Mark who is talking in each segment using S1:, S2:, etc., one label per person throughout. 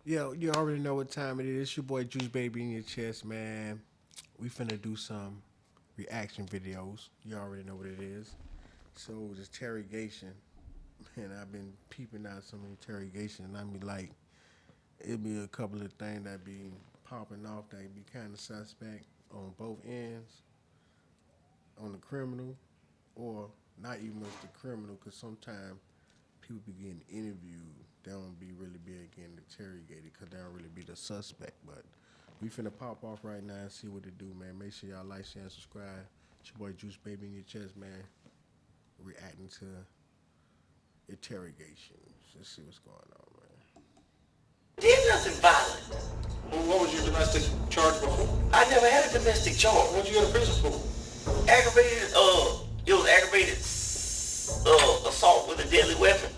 S1: Yo, you already know what time it is. It's your boy Juice Baby in your chest, man. We finna do some reaction videos. You already know what it is. So this interrogation, man, I've been peeping out some interrogation, and I be like, it be a couple of things that be popping off that be kind of suspect on both ends, on the criminal, or not even much the criminal, because sometimes people be getting interviewed. They don't be really be getting interrogated because they don't really be the suspect. But we finna pop off right now and see what it do, man. Make sure y'all like, share, and subscribe. It's your boy Juice Baby in your chest, man. Reacting to interrogation. Let's see what's going on, man.
S2: Did nothing violent.
S3: Well, what was your domestic charge before?
S2: I never had a domestic charge.
S3: What'd you go to prison for?
S2: Aggravated, it was aggravated assault with a deadly weapon.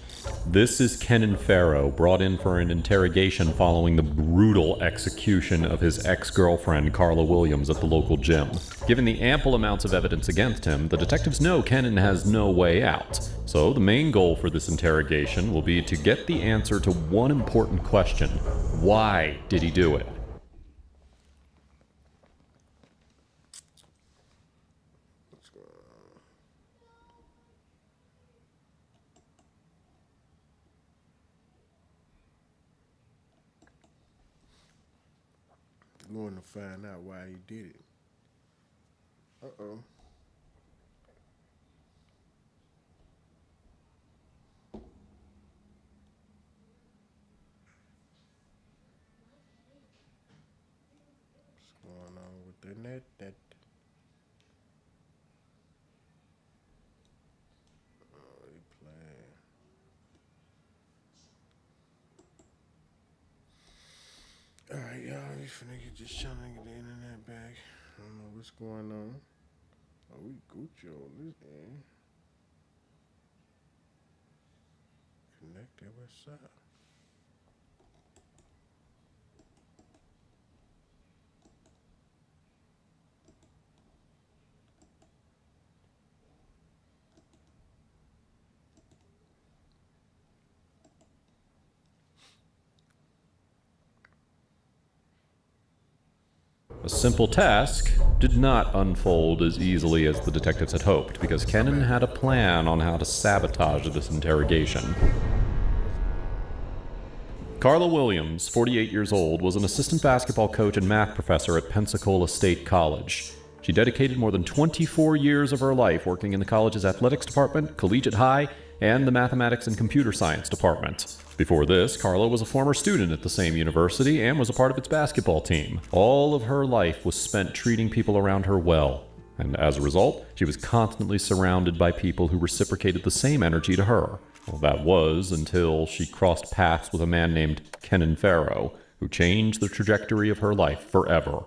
S4: This is Kenan Farrow, brought in for an interrogation following the brutal execution of his ex-girlfriend, Carla Williams, at the local gym. Given the ample amounts of evidence against him, the detectives know Kenan has no way out. So the main goal for this interrogation will be to get the answer to one important question. Why did he do it?
S1: Going to find out why he did it. Uh-oh. What's going on with the net? Oh, he playing. Alright, y'all, we finna get this channel and get the internet back. I don't know what's going on. Oh, we Gucci on this end. Connected, what's up?
S4: A simple task did not unfold as easily as the detectives had hoped, because Kenan had a plan on how to sabotage this interrogation. Carla Williams, 48 years old, was an assistant basketball coach and math professor at Pensacola State College. She dedicated more than 24 years of her life working in the college's athletics department, collegiate high, and the mathematics and computer science department. Before this, Carla was a former student at the same university and was a part of its basketball team. All of her life was spent treating people around her well, and as a result, she was constantly surrounded by people who reciprocated the same energy to her. Well, that was until she crossed paths with a man named Kenan Farrow, who changed the trajectory of her life forever.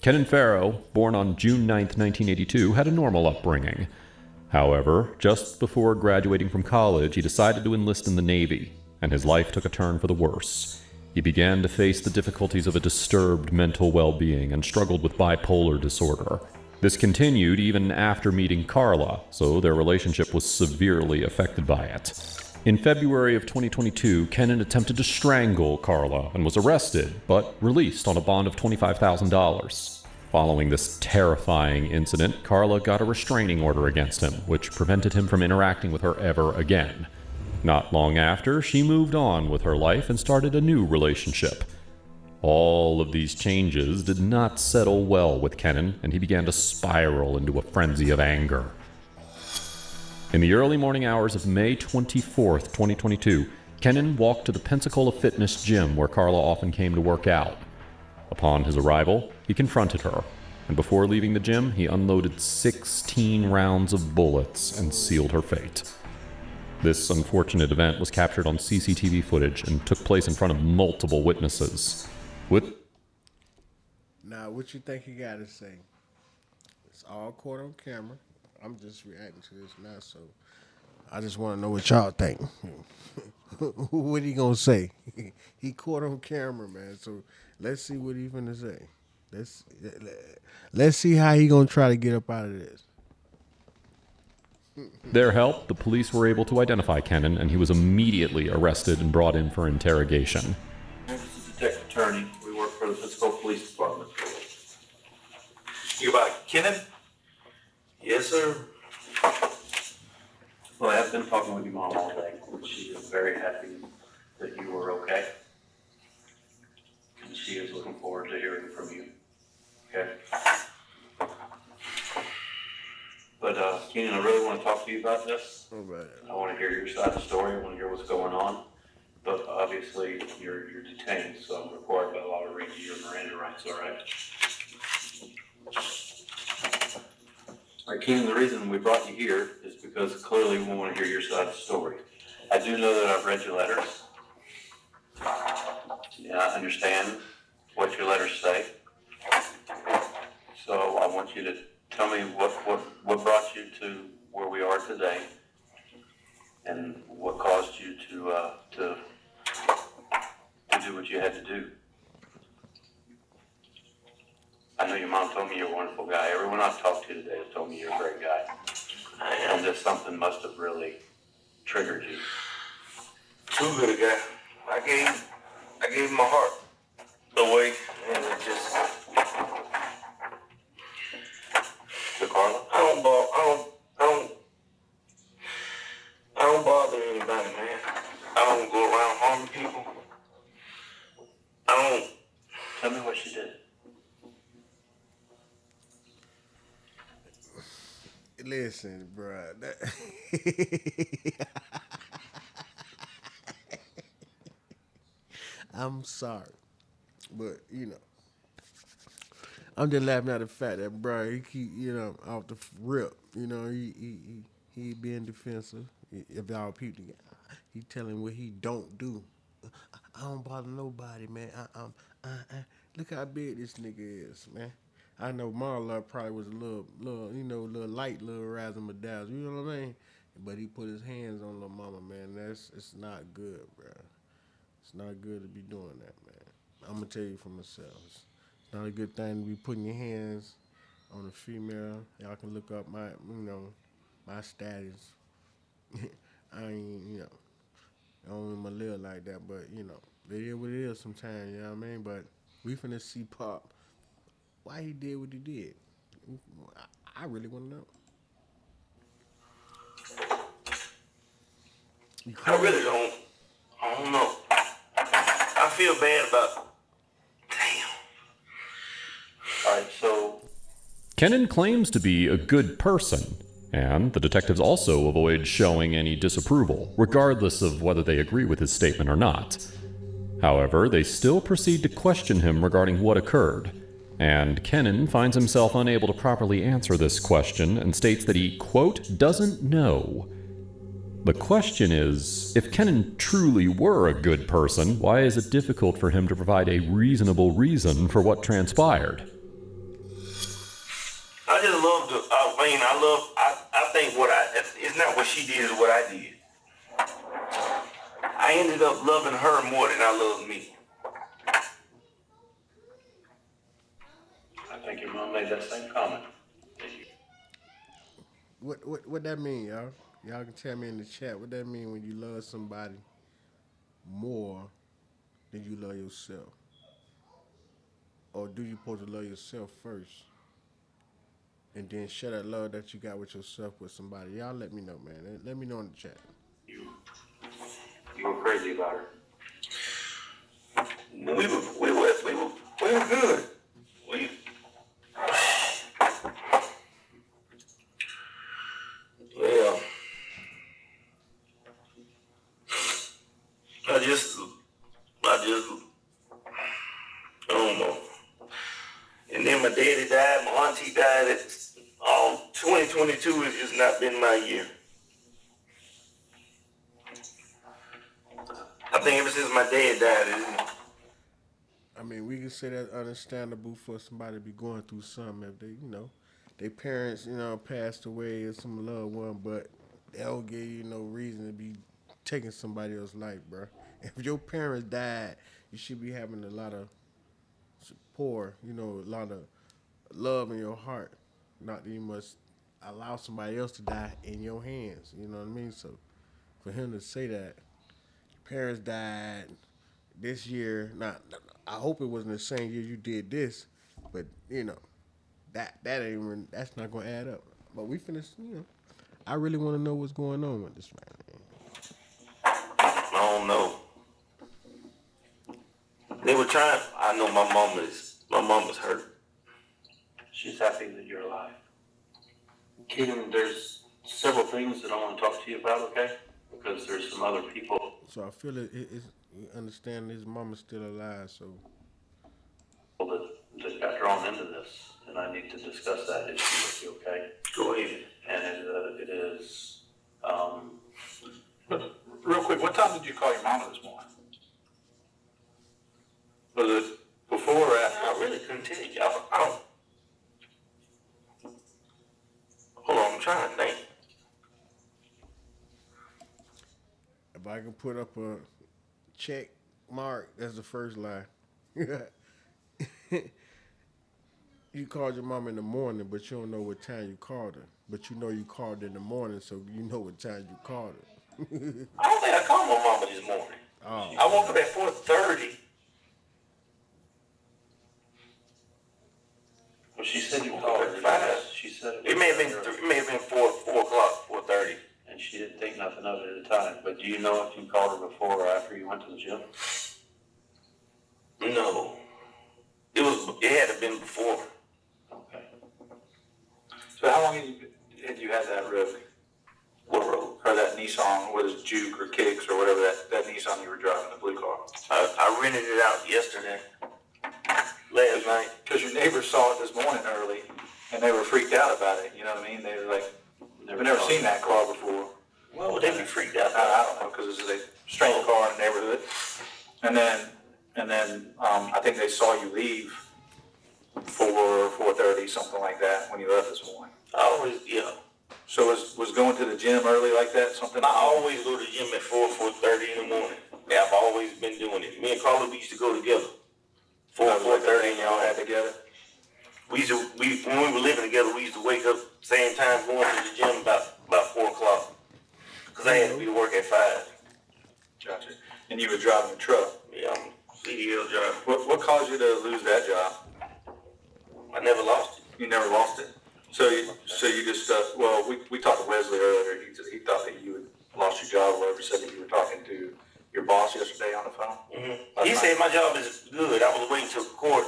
S4: Kenan Farrow, born on June 9, 1982, had a normal upbringing. However, just before graduating from college, he decided to enlist in the Navy, and his life took a turn for the worse. He began to face the difficulties of a disturbed mental well-being and struggled with bipolar disorder. This continued even after meeting Carla, so their relationship was severely affected by it. In February of 2022, Kenan attempted to strangle Carla and was arrested, but released on a bond of $25,000. Following this terrifying incident, Carla got a restraining order against him, which prevented him from interacting with her ever again. Not long after, she moved on with her life and started a new relationship. All of these changes did not settle well with Kenan, and he began to spiral into a frenzy of anger. In the early morning hours of May 24, 2022, Kenan walked to the Pensacola Fitness gym where Carla often came to work out. Upon his arrival, he confronted her, and before leaving the gym, he unloaded 16 rounds of bullets and sealed her fate. This unfortunate event was captured on CCTV footage and took place in front of multiple witnesses.
S1: Now, what you think he got to say? It's all caught on camera. I'm just reacting to this now, so I just want to know what y'all think. What he gonna say? He caught on camera, man. So let's see what he finna say. Let's see how he gonna try to get up out of this.
S4: Their help, the police were able to identify Kenan, and he was immediately arrested and brought in for interrogation.
S2: Members of the
S5: attorney. We work for the Pensacola Police Department.
S3: You about Kenan? Yes, sir.
S5: Well, I have been talking with your mom all day. She is very happy that you were okay. And she is looking forward to hearing from you. Okay? But, Kenan, I really want to talk to you about this.
S1: All right.
S5: I want to hear your side of the story. I want to hear what's going on. But obviously, you're detained, so I'm required by law to read you your Miranda rights, all right? All right, Kenan, the reason we brought you here is because clearly we want to hear your side of the story. I do know that I've read your letters. Yeah, I understand what your letters say. So I want you to tell me what brought you to where we are today and what caused you to do what you had to do. I know your mom told me you're a wonderful guy. Everyone I've talked to today has told me you're a great guy. And that something must have really triggered you.
S3: Too good a guy. I gave him my heart away, and it just.
S5: To Carla?
S3: I don't bother anybody, man. I don't go around harming people. I don't.
S5: Tell me what she did.
S1: Listen, bro. I'm sorry, but I'm just laughing at the fact that, bro, he keep, off the rip. He being defensive. If y'all people, he telling what he don't do. I don't bother nobody, man. Look how big this nigga is, man. I know Marla probably was a little light, little razzle dazzle. You know what I mean? But he put his hands on little mama, man. It's not good, bro. It's not good to be doing that, man. I'm gonna tell you for myself. It's not a good thing to be putting your hands on a female. Y'all can look up my status. I ain't, I don't even live like that, but it is what it is sometimes, you know what I mean? But we finna see Pop. Why he did what he did. I really wanna know.
S3: I really don't. I don't know. I feel bad about. Damn.
S5: All right, so
S4: Kenan claims to be a good person, and the detectives also avoid showing any disapproval, regardless of whether they agree with his statement or not. However, they still proceed to question him regarding what occurred, and Kenan finds himself unable to properly answer this question and states that he, quote, doesn't know. The question is, if Kenan truly were a good person, why is it difficult for him to provide a reasonable reason for what transpired?
S3: I just love the. I think it's not what she did, it's what I did. I ended up loving her more than I loved me.
S5: I think your mom made that same comment.
S1: What that mean, y'all? Y'all can tell me in the chat what that mean when you love somebody more than you love yourself. Or do you supposed to love yourself first? And then share that love that you got with yourself with somebody. Y'all let me know, man. Let me know in the chat.
S5: You were crazy about her.
S3: We were good. Yeah. I don't know. And then my daddy died, my auntie died. 2022 has not been my year. I think ever since my dad died,
S1: I mean, we can say that's understandable for somebody to be going through something if they, their parents, passed away or some loved one, but they don't give you no reason to be taking somebody else's life, bro. If your parents died, you should be having a lot of support, a lot of love in your heart. Not that you must allow somebody else to die in your hands. You know what I mean? So for him to say that parents died this year, not I hope it wasn't the same year you did this, but you know, that ain't even, that's not gonna add up. But we finna, you know, I really want to know what's going on with this man.
S3: I don't know. They were trying. I know my mom is hurt.
S5: She's happy that you're alive. Keaton, there's several things that I want to talk to you about, okay? Because there's some other people
S1: So I feel it's you understand his mama's still alive. So
S5: that got drawn into this, and I need to discuss that issue with you, okay?
S3: Go ahead.
S5: And it is,
S6: But real quick, what time did you call your mama this morning? Was it before or after?
S3: I really couldn't tell you. I don't. Hold on, I'm trying to think.
S1: if I can put up a check mark, that's the first lie. You called your mom in the morning, but you don't know what time you called her. But you know you called in the morning, so you know what time you called her.
S3: I don't think I called my mama this morning.
S1: Oh.
S3: I woke up at 4:30.
S5: well, she said you called her.
S3: Five.
S5: She said
S3: It may have been 4:00, 4:30.
S5: and she didn't think nothing of it at the time. But do you know if you called her before or after you went to the gym?
S3: No, it had to have been before.
S5: Okay.
S6: So how long had you had that road?
S3: What road?
S6: Or that Nissan, what is it, Juke or Kicks or whatever that Nissan you were driving, the blue car?
S3: I rented it out yesterday, last night.
S6: Because your neighbors saw it this morning early, and they were freaked out about it, you know what I mean? They were like, we've never seen that car before.
S3: Why would they be freaked out?
S6: I don't know, because this is a strange car in the neighborhood. And then I think they saw you leave 4:30, something like that, when you left this morning.
S3: Yeah.
S6: So was going to the gym early like that something?
S3: I always go to the gym at 4:30 in the morning. Yeah, I've always been doing it. Me and Carla, we used to go together. 4:30,
S6: and y'all had together?
S3: when we were living together, we used to wake up same time going to the gym about 4 o'clock. Because I had to be to work at 5.
S6: Gotcha. And you were driving a truck.
S3: Yeah, I'm a CDL driver.
S6: What caused you to lose that job?
S3: I never lost it.
S6: You never lost it. So you just well, we talked to Wesley earlier. He thought that you had lost your job or whatever. Said that you were talking to your boss yesterday on the phone.
S3: Mm-hmm. He said my job is good. I was waiting till court,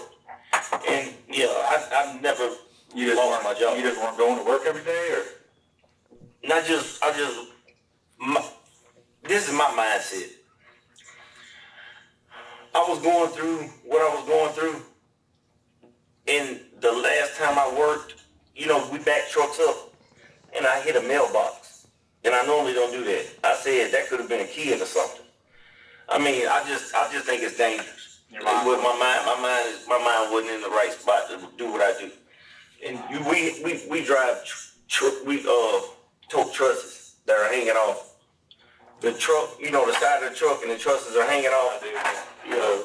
S3: and yeah, I never lost my job.
S6: You just weren't going to work every day, or
S3: this is my mindset. I was going through what I was going through, and the last time I worked, we backed trucks up, and I hit a mailbox, and I normally don't do that. I said that could have been a kid or something. I mean, I just think it's dangerous. With my mind wasn't in the right spot to do what I do. And we drive, we tow trusses that are hanging off. The truck, the side of the truck and the trusses are hanging off.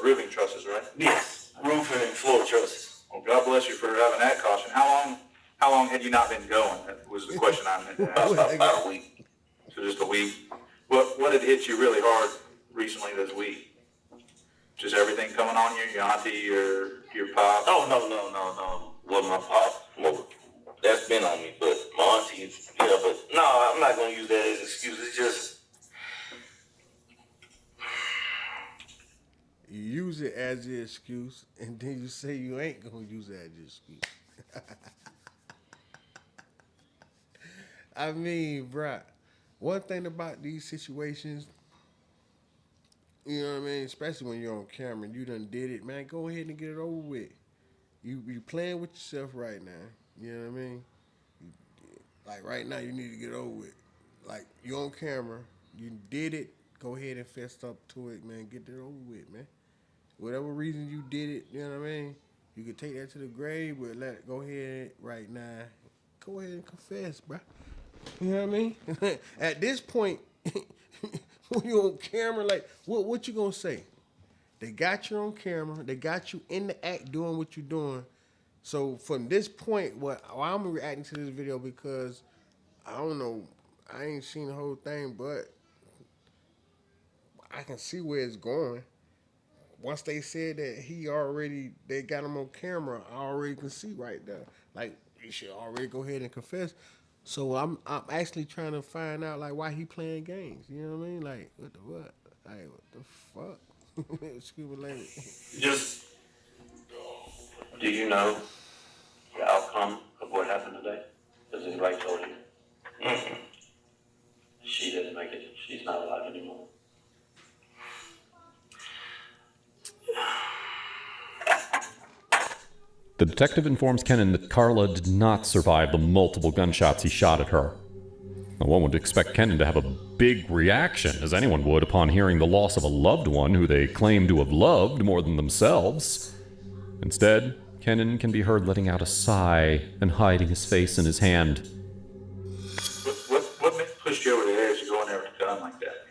S6: roofing trusses, right?
S3: Yes, roofing and floor trusses.
S6: Well, God bless you for having that caution. How long had you not been going? That was the question I meant to ask.
S3: About a week.
S6: So just a week. What had hit you really hard recently this week? Just everything coming on you? Your auntie, your pop?
S3: Oh, no. Well, my pop, that's been on me, but my auntie, but no, I'm not going to use that as an excuse. It's just,
S1: You use it as your excuse, and then you say you ain't gonna use it as your excuse. I mean, bruh, one thing about these situations, you know what I mean, especially when you're on camera and you done did it, man, go ahead and get it over with. You playing with yourself right now. You know what I mean? Like right now, you need to get over with. Like you're on camera, you did it. Go ahead and fess up to it, man. Get it over with, man. Whatever reason you did it, you know what I mean? You can take that to the grave, but go ahead right now. Go ahead and confess, bro. You know what I mean? At this point, when you're on camera, like, what you gonna say? They got you on camera. They got you in the act doing what you're doing. So from this point, I'm reacting to this video because I don't know. I ain't seen the whole thing, but I can see where it's going. once they said that they got him on camera, I already can see right there. Like, you should already go ahead and confess. So I'm actually trying to find out like why he playing games. You know what I mean? Like what the what? Like what the fuck? Excuse me, lady.
S3: Just,
S5: Do you know the outcome of what happened today? Because his right told you. She didn't make it. She's not alive anymore.
S4: The detective informs Kenan that Carla did not survive the multiple gunshots he shot at her. Now, one would expect Kenan to have a big reaction, as anyone would upon hearing the loss of a loved one who they claim to have loved more than themselves. Instead, Kenan can be heard letting out a sigh and hiding his face in his hand.
S6: What pushed you over the edge to go in there with a gun like that?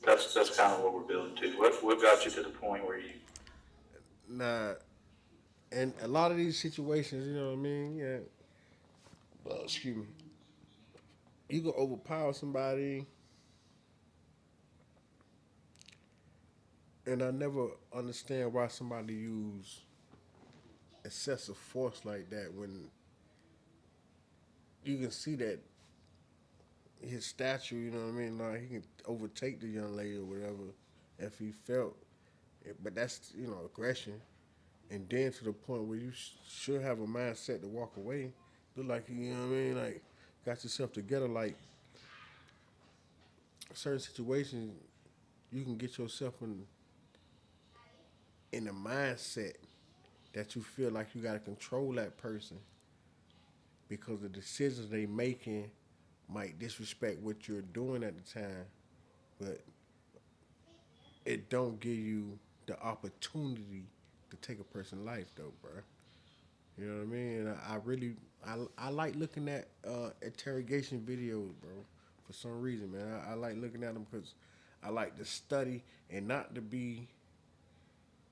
S6: That's kind of what we're building to. What got you to the point where you?
S1: Nah, and a lot of these situations, you know what I mean? Yeah. Excuse me. You can overpower somebody, and I never understand why somebody use excessive force like that when you can see that his stature, you know what I mean? Like he can overtake the young lady or whatever if he felt. But that's aggression, and then to the point where you should have a mindset to walk away. Look like you know what I mean? Like got yourself together. Like certain situations, you can get yourself in the mindset that you feel like you got to control that person because the decisions they making might disrespect what you're doing at the time, but it don't give you the opportunity to take a person's life though, bro. You know what I mean? And I really I like looking at interrogation videos, bro. For some reason, man, I like looking at them because I like to study and not to be.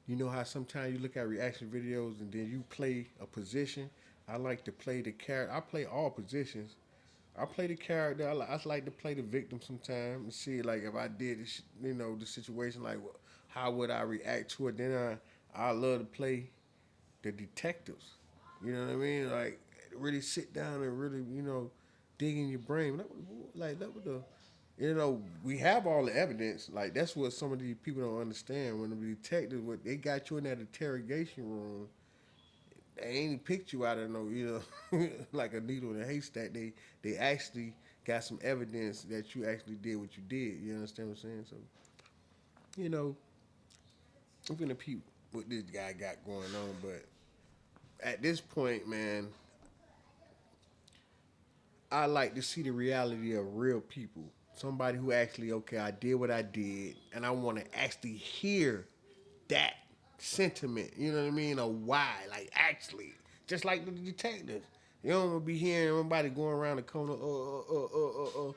S1: You know how sometimes you look at reaction videos and then you play a position. I like to play the character. I play all positions. I play the character. I like to play the victim sometimes and see like if I did this, the situation like how would I react to it. Then I love to play the detectives. You know what I mean? Like really sit down and really dig in your brain. Like that was the we have all the evidence. Like that's what some of these people don't understand. When the detectives, what they got you in that interrogation room, they ain't picked you out of no, like a needle in a haystack. They actually got some evidence that you actually did what you did. You understand what I'm saying? So, I'm gonna peep what this guy got going on. But at this point, man, I like to see the reality of real people. Somebody who actually, okay, I did what I did, and I want to actually hear that sentiment. You know what I mean? Or why? Like actually, just like the detectives. You don't want to be hearing somebody going around the corner.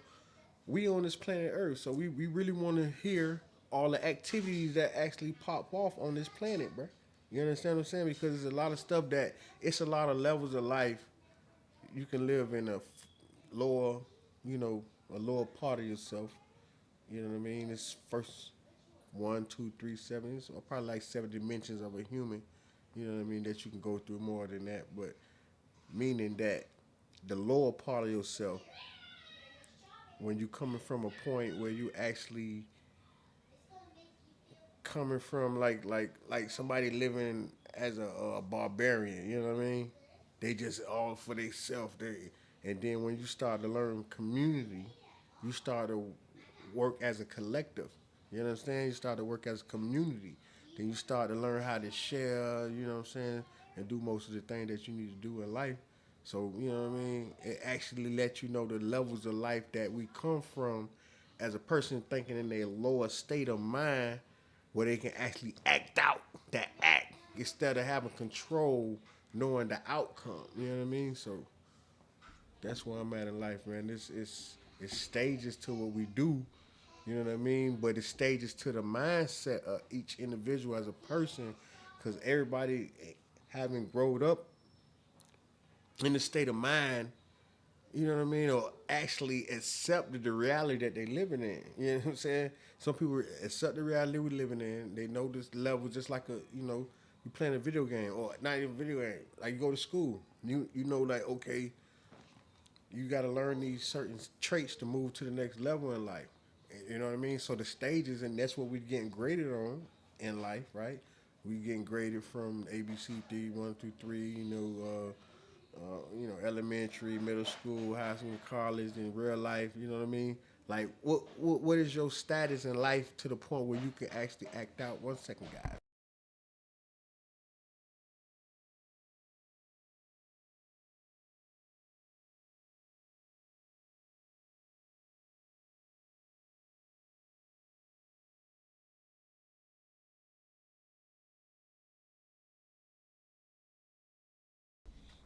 S1: We on this planet Earth, so we really want to hear all the activities that actually pop off on this planet, bro. You understand what I'm saying? Because there's a lot of stuff that it's a lot of levels of life you can live in a lower, a lower part of yourself. You know what I mean? It's first one, two, three, seven. It's probably like 7 dimensions of a human. You know what I mean? That you can go through more than that. But meaning that the lower part of yourself, when you coming from a point where you actually coming from like somebody living as a barbarian, you know what I mean? They just all for themselves. And then when you start to learn community, you start to work as a collective. You understand? You start to work as a community. Then you start to learn how to share, you know what I'm saying, and do most of the things that you need to do in life. So, you know what I mean? It actually lets you know the levels of life that we come from as a person thinking in their lower state of mind where they can actually act out that act instead of having control knowing the outcome. You know what I mean? So that's where I'm at in life, man. It's stages to what we do, you know what I mean? But it's stages to the mindset of each individual as a person, because everybody having grown up in the state of mind You know what I mean? Or actually accepted the reality that they living in. You know what I'm saying? Some people accept the reality we living in. They know this level just like you playing a video game or not even a video game. Like you go to school. You know like okay, you got to learn these certain traits to move to the next level in life. You know what I mean? So the stages, and that's what we're getting graded on in life, right? We getting graded from ABCD 1 through 3. Elementary, middle school, high school, college, and real life. You know what I mean? Like, what is your status in life to the point where you can actually act out? 1 second, guys.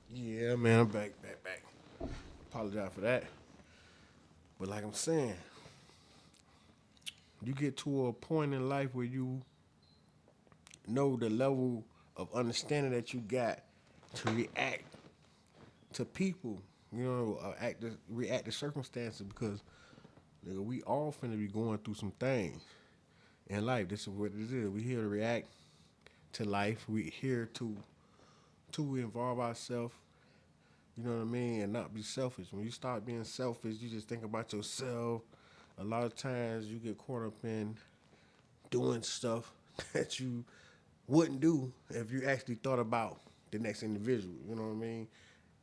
S1: Yeah, man, I'm back. Apologize for that. But like I'm saying, you get to a point in life where you know the level of understanding that you got to react to people, react to circumstances because nigga, we all finna be going through some things in life. This is what this is. We here to react to life. We here to involve ourselves. You know what I mean, and not be selfish. When you start being selfish, you just think about yourself. A lot of times you get caught up in doing stuff that you wouldn't do if you actually thought about the next individual. You know what I mean?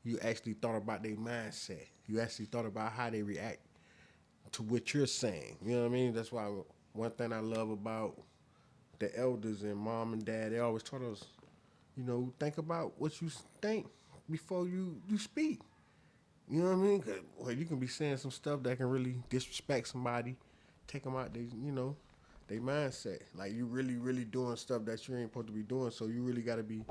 S1: You actually thought about their mindset. You actually thought about how they react to what you're saying. You know what I mean? That's why one thing I love about the elders and mom and dad, they always taught us, think about what you think before you speak. You know what I mean? 'Cause, well, you can be saying some stuff that can really disrespect somebody, take them out their mindset. Like you really, really doing stuff that you ain't supposed to be doing. So you really got to be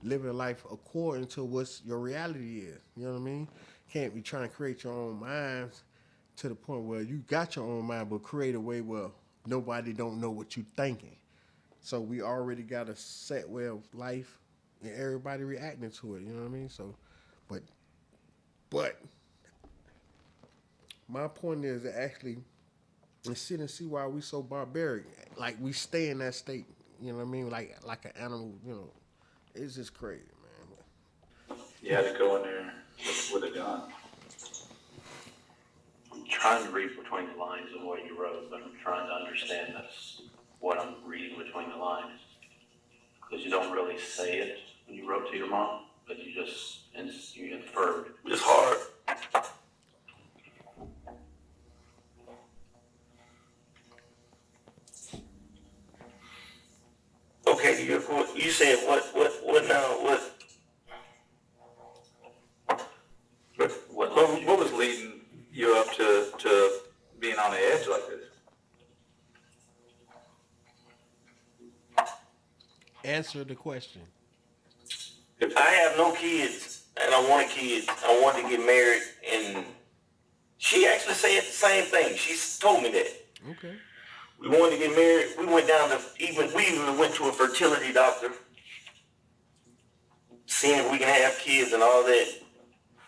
S1: living life according to what your reality is. You know what I mean? Can't be trying to create your own minds to the point where you got your own mind, but create a way where nobody don't know what you thinking. So we already got a set way of life, and everybody reacting to it. You know what I mean? So, but but my point is to actually sit and see why we so barbaric. Like we stay in that state. You know what I mean? Like an animal. It's just crazy, man.
S5: You had to go in there with a gun. I'm trying to read between the lines of what you wrote, but I'm trying to understand this, what I'm reading between the lines. Because you don't really say it when you wrote to your mom, but you inferred.
S3: It's hard. Okay, you said what now?
S6: What was leading you up to being on the edge like this?
S1: Answer the question.
S3: I have no kids, and I wanted kids. I wanted to get married, and she actually said the same thing. She told me that.
S1: Okay.
S3: We wanted to get married. We even went to a fertility doctor, seeing if we can have kids and all that.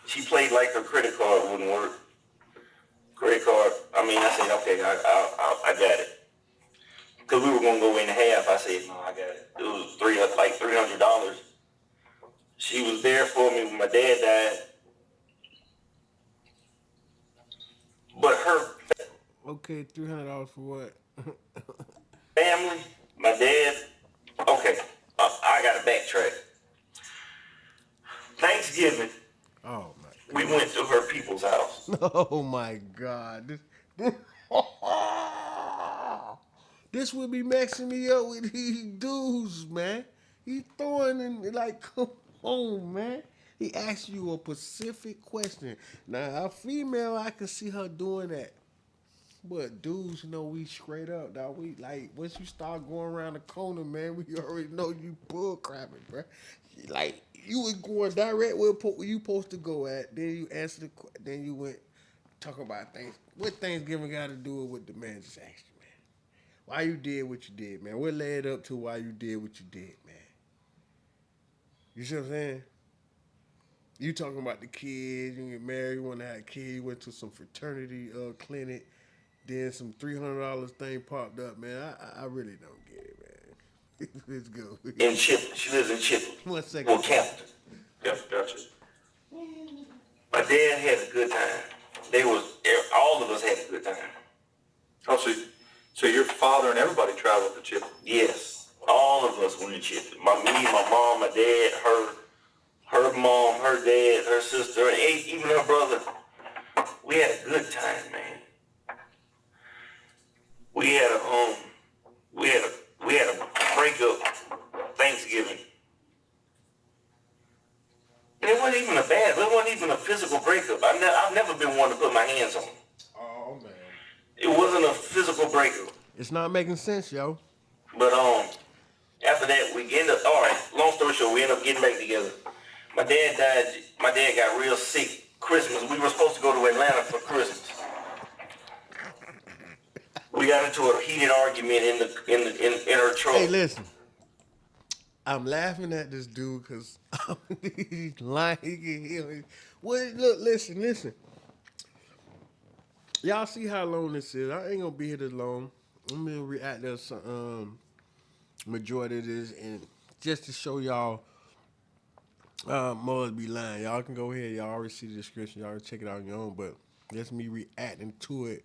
S3: She played like her credit card wouldn't work. Credit card. I mean, I said, okay, I got it. Because we were going to go in half. I said, no, I got it. It was $300. She was there for me when my dad died. But her
S1: Okay, $300 for what?
S3: family, my dad, okay, I got to backtrack. Thanksgiving,
S1: Oh
S3: we went to her people's house.
S1: my. Oh my God. This would be messing me up with these dudes, man. He throwing in like, come on, man. He asked you a specific question. Now, a female, I can see her doing that. But dudes, we straight up, dog. We like once you start going around the corner, man, we already know you bull crapping, bro. Like you was going direct where you supposed to go at. Then you answer then you went talking about things. What Thanksgiving got to do with what the man just asked you, man? Why you did what you did, man? What led up to why you did what you did, man? You see what I'm saying? You talking about the kids, you get married, you want to have a kid, you went to some fraternity clinic, then some $300 thing popped up, man. I really don't get it, man. Let's go.
S3: In Chipley. She lives in Chipley.
S1: 1 second.
S3: Well, Campbellton.
S6: Yep, gotcha.
S3: My dad had a good time. All of us had a good time.
S6: Oh, so your father and everybody traveled to Chip.
S3: Yes, all of us went to Chipley. Me, my mom, my dad, her mom, her dad, her sister, and even her brother. We had a good time, man. We had a breakup Thanksgiving. And it wasn't even it wasn't even a physical breakup. I've never been one to put my hands on.
S1: Oh, man.
S3: It wasn't a physical breakup.
S1: It's not making sense, yo.
S3: But after that, we ended up, all right, long story short, we ended up getting back together. My dad died. My dad got real sick Christmas. We were supposed to go to Atlanta for Christmas. We got into a heated argument in her truck.
S1: Hey, listen. I'm laughing at this dude because he's lying. He can hear me. Well, look, listen. Y'all see how long this is. I ain't going to be here this long. I'm going to react to some majority of this. And just to show y'all, Mars be lying. Y'all can go ahead. Y'all already see the description. Y'all can check it out on your own. But that's me reacting to it.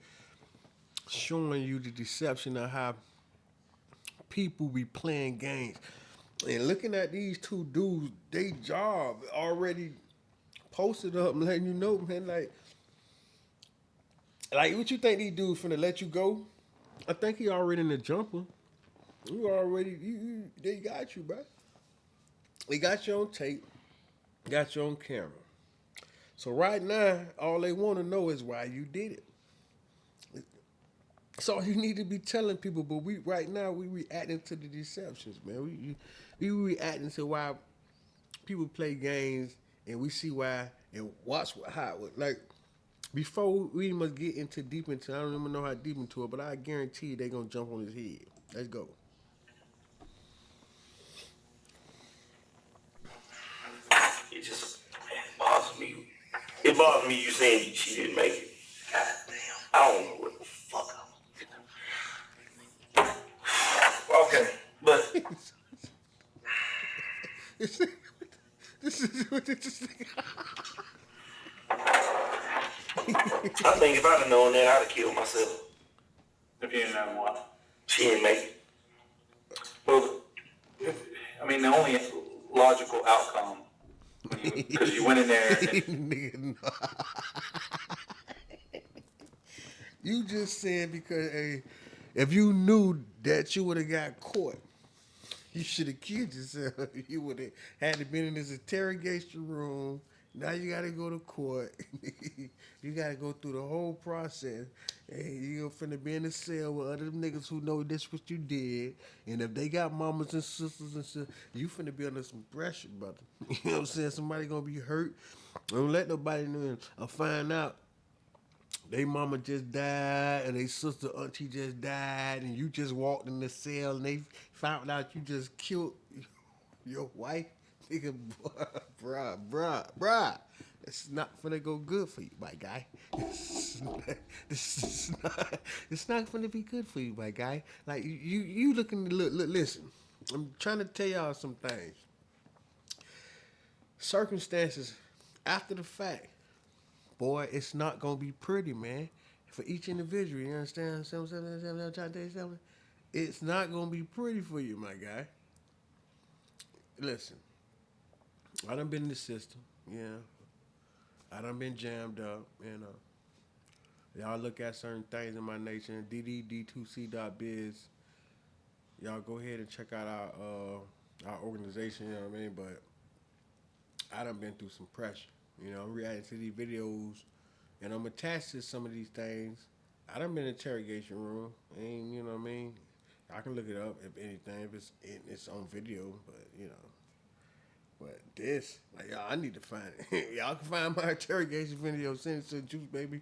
S1: Showing you the deception of how people be playing games. And looking at these two dudes, they job already posted up and letting you know, man, like what you think these dudes finna let you go? I think he already in the jumper. They got you, bro. They got you on tape, got you on camera. So right now, all they want to know is why you did it. So you need to be telling people, but we reacting to the deceptions, man. We reacting to why people play games, and we see why and watch how it like. Before we must get deep into, I don't even know how deep into it, but I guarantee you they gonna jump on his head. Let's go.
S3: It just bothers me. It bothers me you saying she didn't make it. God damn. I don't know what the fuck Okay, but
S1: This is what this is.
S3: I think if I'd have known that, I'd have killed myself.
S5: If you didn't know what?
S3: She didn't make it.
S6: Well, I mean, the only logical outcome, because you went in there and
S1: Nigga, no. You just said because hey, if you knew that you would have got caught, you should have killed yourself. You would have had to been in this interrogation room. Now you got to go to court. You got to go through the whole process. And you're finna be in a cell with other niggas who know this what you did. And if they got mamas and sisters and shit, you finna be under some pressure, brother. You know what I'm saying? Somebody gonna be hurt. Don't let nobody know or find out they mama just died and they sister auntie just died and you just walked in the cell and they found out you just killed your wife. Nigga, bruh. It's not finna go good for you, my guy. It's not finna be good for you, my guy. Like you looking to look, listen. I'm trying to tell y'all some things. Circumstances after the fact, boy, it's not gonna be pretty, man. For each individual, you understand? I'm trying to tell you something. It's not gonna be pretty for you, my guy. Listen, I done been in the system, yeah. I done been jammed up, you know. Y'all look at certain things in my nation, DDD2C.biz. Y'all go ahead and check out our organization, you know what I mean? But I done been through some pressure. You know, I'm reacting to these videos, and I'm attached to some of these things. I done been in an interrogation room, and you know what I mean? I can look it up if anything, if it's on video, but you know. But this, like, y'all, I need to find it. Y'all can find my interrogation video. Send it to Juice Baby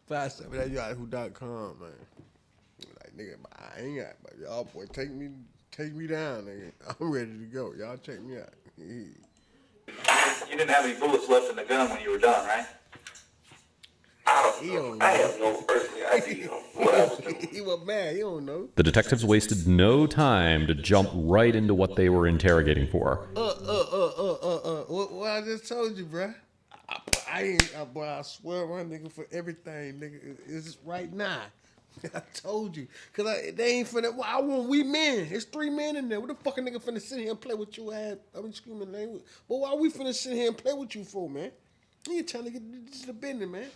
S1: 57 at yahoo.com, man. Like, nigga, I ain't got, but y'all, boy, take me down, nigga. I'm ready to go. Y'all check me out.
S6: You didn't have any bullets left in the gun when you were done, right?
S3: I
S1: He
S3: don't
S1: don't
S3: know. I
S1: know.
S3: have no earthly idea what I was doing.
S1: He was mad. You don't know.
S4: The detectives wasted no time to jump right into what they were interrogating for.
S1: What I just told you, bruh. I ain't, boy, I swear, my nigga, for everything, nigga, it's right now. I told you. Because they ain't finna, well, I want we men. It's 3 men in there. What the fuck a nigga finna sit here and play with you ass? I mean, excuse me, language. But why we finna sit here and play with you for, man? You ain't trying to get to the business, man.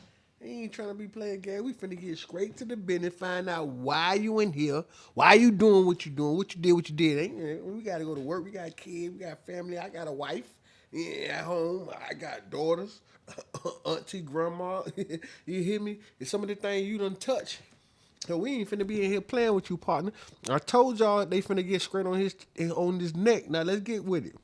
S1: He ain't trying to be playing game. We finna get straight to the business, find out why you in here, why you doing what you doing, what you did. Ain't, we gotta go to work. We got kids, we got family. I got a wife at home. I got daughters, auntie, grandma. You hear me? It's some of the things you done touch. So we ain't finna be in here playing with you, partner. I told y'all they finna get straight on his neck. Now let's get with it.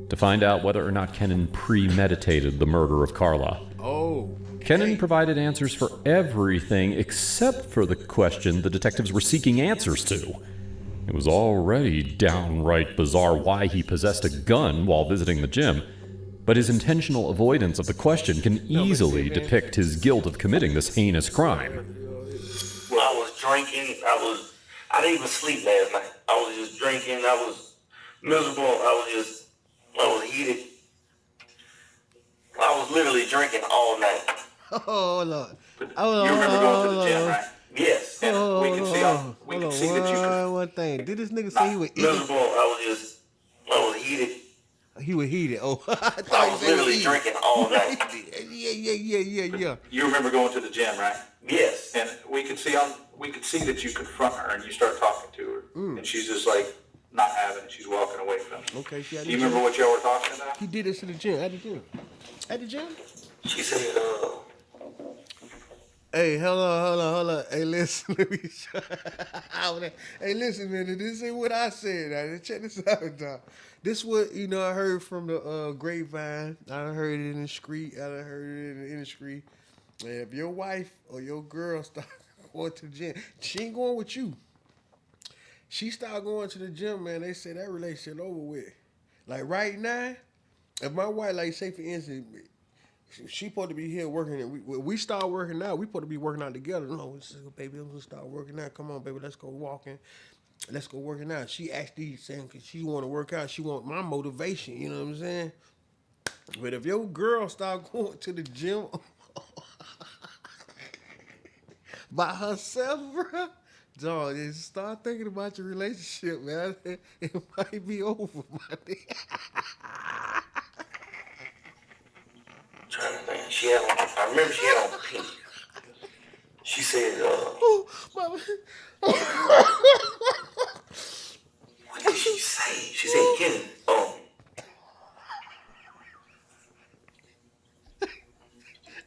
S4: To find out whether or not Kennan premeditated the murder of Carla.
S1: Oh.
S4: Kennan provided answers for everything except for the question the detectives were seeking answers to. It was already downright bizarre why he possessed a gun while visiting the gym, but his intentional avoidance of the question can easily depict his guilt of committing this heinous crime.
S3: Well, I was drinking. I didn't even sleep last night. I was just drinking. I was miserable. I was heated. I was literally drinking all night.
S1: Oh, Lord.
S6: You remember going to the gym, right?
S3: Yes.
S6: And we can see that you could.
S1: One thing. Did this nigga say he was eating?
S3: Miserable. I was heated.
S1: He was heated. Oh, I thought
S3: I
S1: he
S3: was
S1: said he
S3: literally
S1: eating.
S3: drinking all night.
S1: Yeah.
S6: You remember going to the gym, right?
S3: Yes.
S6: And we could see that you confront her and you start talking to her, and she's just like not having it. She's walking away from you.
S1: Okay, she had
S6: Do you remember what y'all were talking about?
S1: He did this in the gym. At the gym. At the gym?
S3: She said,
S1: Hey, hold on. Hey, listen, let me hey, listen, man, this ain't what I said. Now, check this out, dog. This what, I heard from the grapevine. I done heard it in the street. I done heard it in the industry. And if your wife or your girl start going to the gym, she ain't going with you. She start going to the gym, man, they say that relationship over with. Like right now, if my wife, like say for instance, she supposed to be here working, and we start working out. We supposed to be working out together. No, baby, I'm gonna start working out. Come on, baby, let's go walking. Let's go working out. She actually saying because she want to work out. She want my motivation. You know what I'm saying? But if your girl start going to the gym by herself, bro, dog, just start thinking about your relationship, man. It might be over, my nigga.
S3: trying to think. I remember she had on pink. She said,
S1: Oh, mama.
S3: what did she say? She said, Kennan,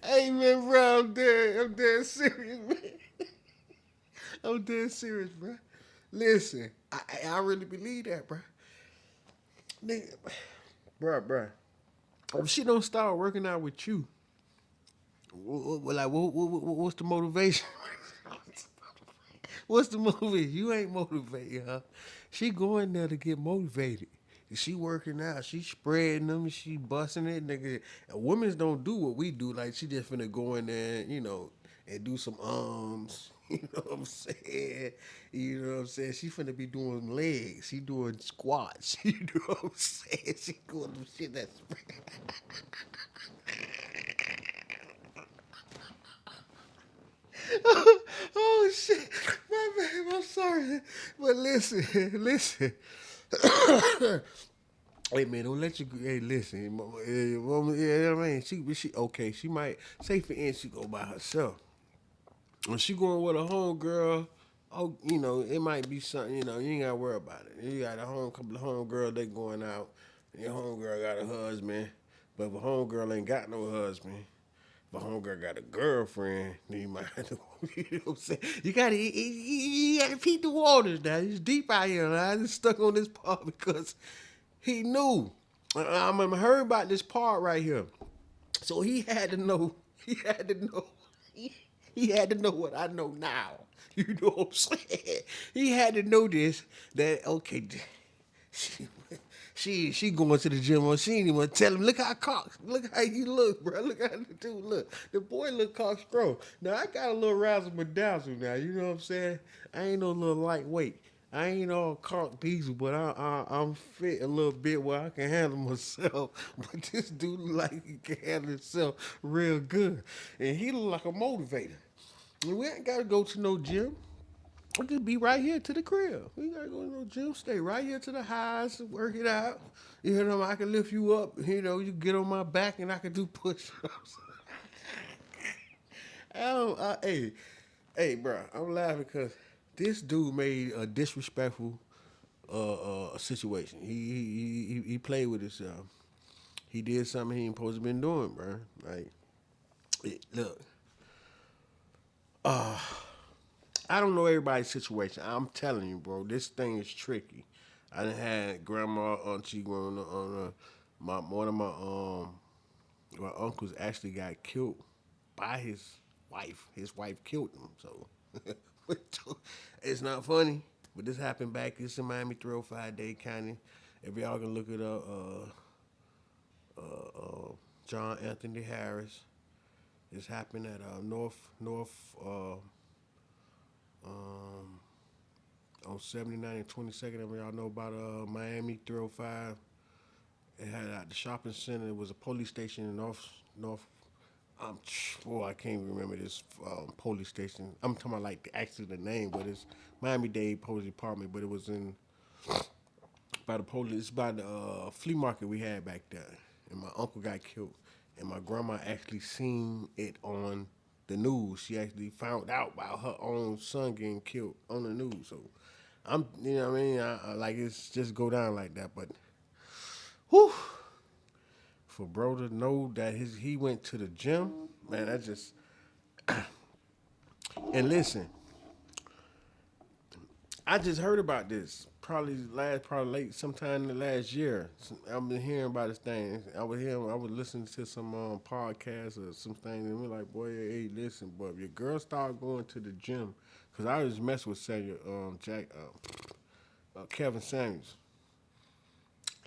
S1: Hey, man, bro, I'm dead serious, man. I'm dead serious, bro. Listen, I really believe that, bro. Nigga, bro. If she don't start working out with you, what's the motivation? What's the motivation? You ain't motivated, huh? She going there to get motivated. She working out. She spreading them. She busting it, nigga. And women don't do what we do. Like she just finna go in there, and do some arms. You know what I'm saying? You know what I'm saying? She finna be doing legs. She doing squats. You know what I'm saying? She doing some shit that's. Oh shit, my bad. I'm sorry, but listen. Hey man, don't let you. Hey, listen, yeah, I mean, she okay. She might say for instance, she go by herself. When she going with a homegirl, it might be something. You ain't gotta worry about it. You got couple of homegirls they going out. And your homegirl got a husband, but if a homegirl ain't got no husband. If a homegirl got a girlfriend, then you might have to, you know what I'm saying? You gotta peep the waters now. It's deep out here. I just stuck on this part because he knew. I heard about this part right here. So he had to know. He had to know what I know now. You know what I'm saying? He had to know this, that, okay, she going to the gym, or she ain't even tell him, look how you look, bro. Look how the dude look. The boy look cockstrong. Now I got a little razzle dazzle now. You know what I'm saying? I ain't no little lightweight. I ain't all cock diesel, but I'm fit a little bit where I can handle myself. But this dude look like he can handle himself real good, and he look like a motivator. And we ain't gotta go to no gym. We just be right here to the crib. We gotta go to no gym. Stay right here to the highs, work it out. You know, I can lift you up. You know, you get on my back and I can do push-ups. Hey, bro, I'm laughing because this dude made a disrespectful situation. He played with himself. He did something he ain't supposed to been doing, bro. Like, look, I don't know everybody's situation. I'm telling you, bro, this thing is tricky. I done had grandma, auntie growing up on one of my uncles actually got killed by his wife. His wife killed him. So it's not funny, but this happened back. This in Miami 305 Dade County. If y'all can look it up, John Anthony Harris. This happened at on 79 and 22nd. If y'all know about Miami 305. It had at the shopping center. It was a police station in North. I can't remember this police station. I'm talking about like actually the name, but it's Miami-Dade Police Department. But it was by the police, by the flea market we had back there. And my uncle got killed, and my grandma actually seen it on the news. She actually found out about her own son getting killed on the news. So you know what I mean? Like it's just go down like that, but. Whew. For bro to know that he went to the gym, man, that just and listen, I just heard about this probably late sometime in the last year. I've been hearing about this thing. I was listening to some podcasts or some things, and we're like, boy, hey, listen, but if your girl start going to the gym, because I was messing with Kevin Samuels.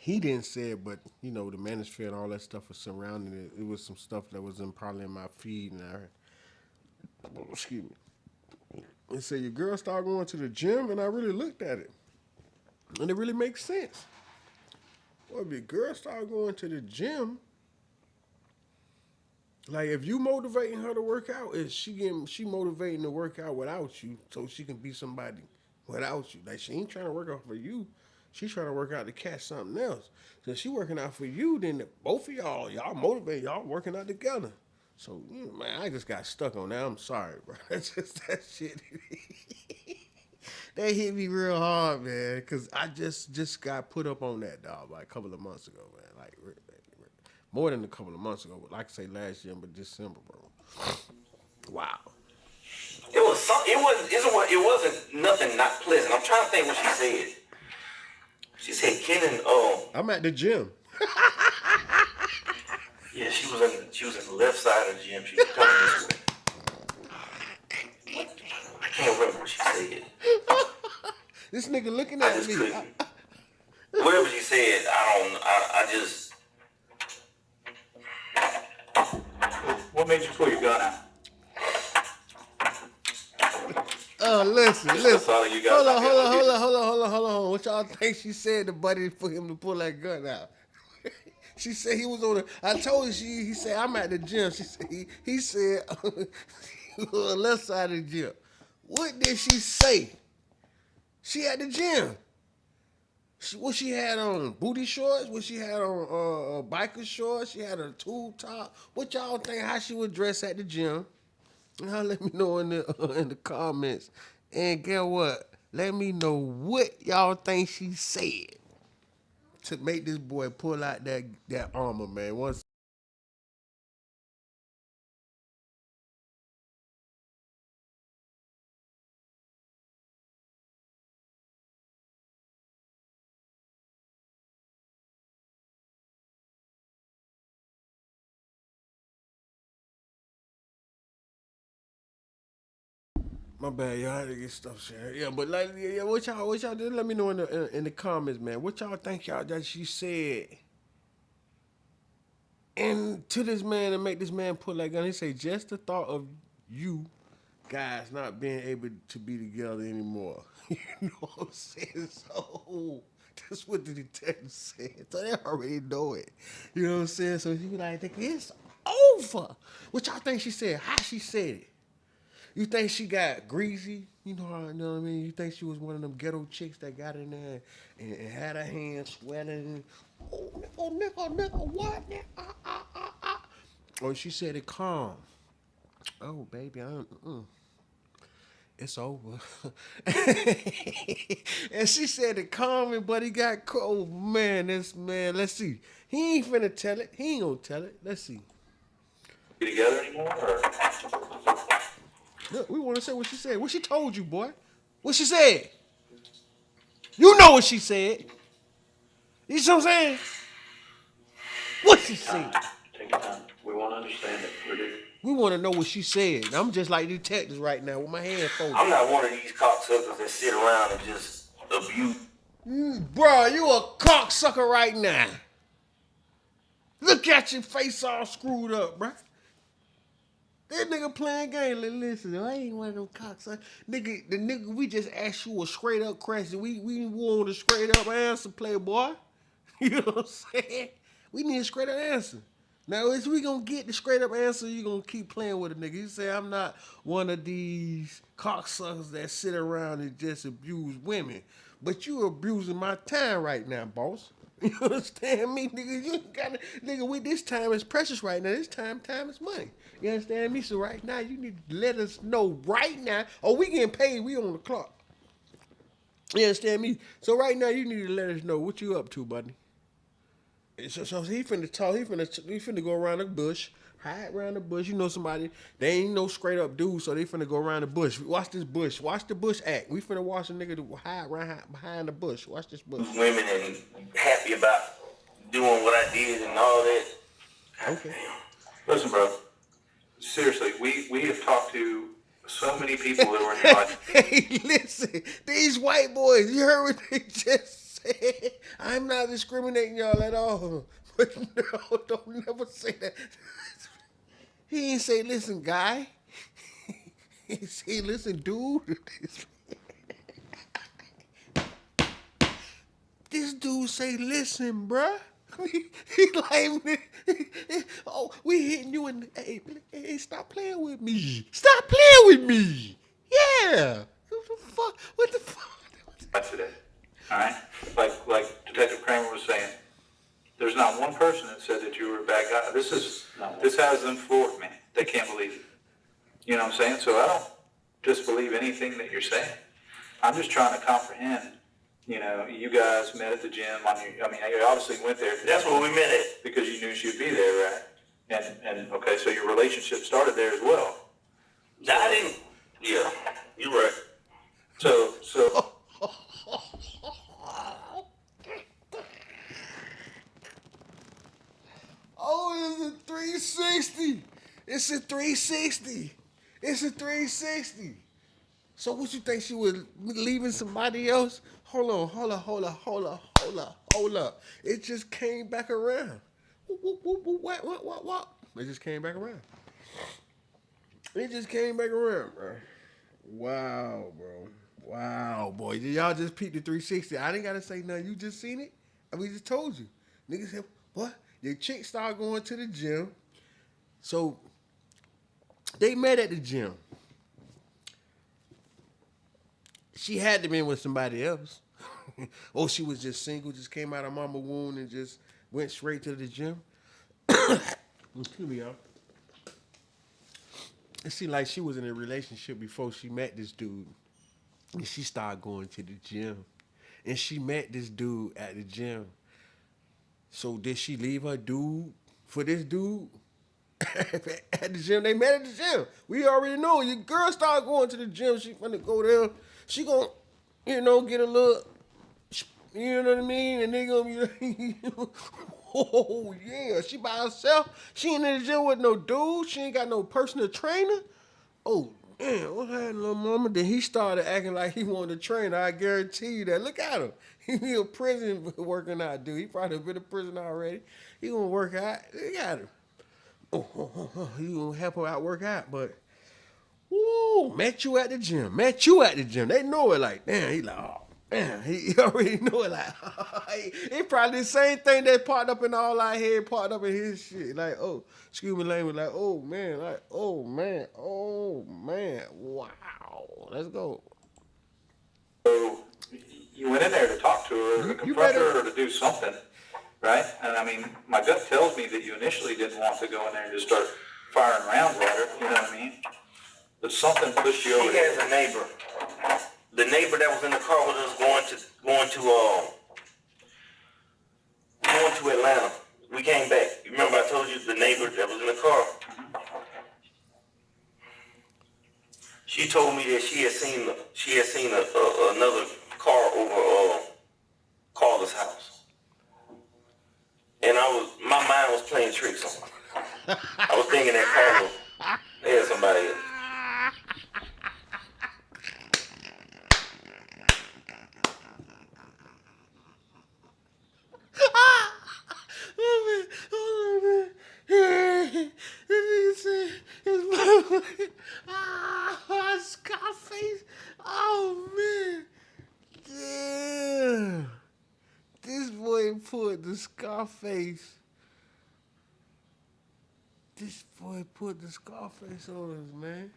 S1: He didn't say it, but you know the manosphere and all that stuff was surrounding it. It was some stuff that was probably in my feed, and I heard, excuse me. It said your girl started going to the gym, and I really looked at it, and it really makes sense. Well, if your girl started going to the gym, like if you motivating her to work out, is she motivating to work out without you, so she can be somebody without you? Like she ain't trying to work out for you. She's trying to work out to catch something else. So she working out for you, then both of y'all motivate, y'all working out together. So, man, I just got stuck on that. I'm sorry, bro. That's just that shit. That hit me real hard, man, because I just got put up on that, dog, like a couple of months ago, man. Like, more than a couple of months ago. Like I say last year, but December, bro. Wow.
S3: It wasn't nothing not pleasant. I'm trying to think what she said. She said, Kenan,
S1: I'm at the gym.
S3: yeah, she was in the left side of the gym. She was coming this way. I can't remember what she said.
S1: This nigga looking
S3: I
S1: at
S3: just
S1: me.
S3: couldn't. Whatever she said, I just.
S6: What made you pull your gun out?
S1: Listen.
S3: Thought you guys
S1: Hold on. What y'all think she said to Buddy for him to pull that gun out? She said he was on the. I told her he said I'm at the gym. She said he said on the left side of the gym. What did she say? She at the gym. What she had on? Booty shorts? What she had on? Biker shorts? She had a tube top. What y'all think? How she would dress at the gym? Now let me know in the comments. And guess what? Let me know what y'all think she said to make this boy pull out that armor, man. Once. My bad, y'all. I had to get stuff shared. Yeah, but like, yeah, what y'all just let me know in the comments, man. What y'all think y'all that she said? And to this man and make this man pull that gun, he say just the thought of you guys not being able to be together anymore. You know what I'm saying? So that's what the detective said. So they already know it. You know what I'm saying? So he was like, it's over. What y'all think she said? How she said it? You think she got greasy? You know what I mean? You think she was one of them ghetto chicks that got in there and had her hands sweating? Oh, nigga, what? Nigga? Or she said it calm. Oh, baby, it's over. And she said it calming, but he got cold. Man, let's see. He ain't finna tell it. He ain't gonna tell it. Let's see.
S6: Be together anymore? Or?
S1: Look, we want to say what she said. What she told you, boy? What she said? You know what she said. You see what I'm saying? What she said?
S5: Take your time. We want to understand it. We do.
S1: We want to know what she said. I'm just like detectives right now with my hand folded.
S3: I'm not one of these cocksuckers that sit around and just abuse.
S1: Bro, you a cocksucker right now. Look at your face all screwed up, bro. That nigga playing game. Listen, I ain't one of them cocksuckers. Nigga, the nigga we just asked you a straight up question. We want a straight up answer, playboy. You know what I'm saying? We need a straight up answer. Now, if we gonna get the straight up answer, you gonna keep playing with a nigga. You say I'm not one of these cocksuckers that sit around and just abuse women. But you abusing my time right now, boss. You understand me, nigga? You gotta, nigga, this time is precious right now. This time is money. You understand me? So right now, you need to let us know right now. Oh, we getting paid. We on the clock. You understand me? So right now, you need to let us know what you up to, buddy. So he finna talk. He finna go around the bush, hide around the bush. You know somebody. They ain't no straight up dude, so they finna go around the bush. Watch this bush. Watch the bush act. We finna watch a nigga hide behind the bush. Watch this bush.
S3: Women and happy about doing what I did and all that.
S1: Okay.
S6: Listen, bro. Seriously, we have talked to so many people that were in your life.
S1: Hey, listen. These white boys. You heard what they just said. I'm not discriminating y'all at all. But no, don't never say that. He ain't say, listen, guy. He say, listen, dude. This dude say, listen, bruh. He like, oh, we hitting you in the, hey, stop playing with me. Stop playing with me. Yeah. What the fuck?
S6: Today. All right? Like Detective Kramer was saying, there's not one person that said that you were a bad guy. This has them floored, man. They can't believe it. You know what I'm saying? So I don't disbelieve anything that you're saying. I'm just trying to comprehend. You know, you guys met at the gym. You obviously went there.
S3: That's where we met at.
S6: Because you knew she'd be there, right? And okay, so your relationship started there as well.
S3: I didn't. Yeah, you're right.
S6: So.
S1: Oh, it's a 360. It's a 360. It's a 360. So what you think she was leaving somebody else? Hold up. It just came back around. What? It just came back around. It just came back around, bro. Wow, bro. Wow, boy. Did y'all just peep the 360? I didn't gotta say nothing. You just seen it? We just told you. Niggas said, what? The chick started going to the gym. So they met at the gym. She had to be with somebody else. Or she was just single, just came out of mama womb and just went straight to the gym. Excuse me, y'all. It seemed like she was in a relationship before she met this dude. And she started going to the gym. And she met this dude at the gym. So did she leave her dude for this dude? At the gym. They met at the gym. We already know. Your girl started going to the gym. She finna go there. She gonna, get a little, you know what I mean? And they gonna be like, oh yeah, she by herself. She ain't in the gym with no dude. She ain't got no personal trainer. Oh, man, what happened, little mama? Then he started acting like he wanted to train. I guarantee you that. Look at him. He in prison working out, dude. He probably been in prison already. He gonna work out. Look at him. He gonna help her out work out, but woo, met you at the gym. Met you at the gym. They know it like, damn, he like, oh, damn, he already know it like, it probably the same thing that popped up in all our head, popped up in his shit. Like, oh, excuse me, language, like, oh man, wow. Let's go.
S6: So you went in there to talk to her, to
S1: You
S6: confront
S1: better-
S6: her, or to do something, right? And I mean, my gut tells me that you initially didn't want to go in there and just start firing rounds at her, you know what I mean? But something pushed you over
S3: She
S6: there.
S3: has a neighbor. The neighbor that was in the car with us going to Atlanta. We came back. You remember I told you the neighbor that was in the car? She told me that she had seen another car over Carla's house. And my mind was playing tricks on me. I was thinking that Carla had somebody else.
S1: Hold on, man. This nigga said his Scarface. Oh man. Damn. This boy put the Scarface. This boy put the Scarface on us, man.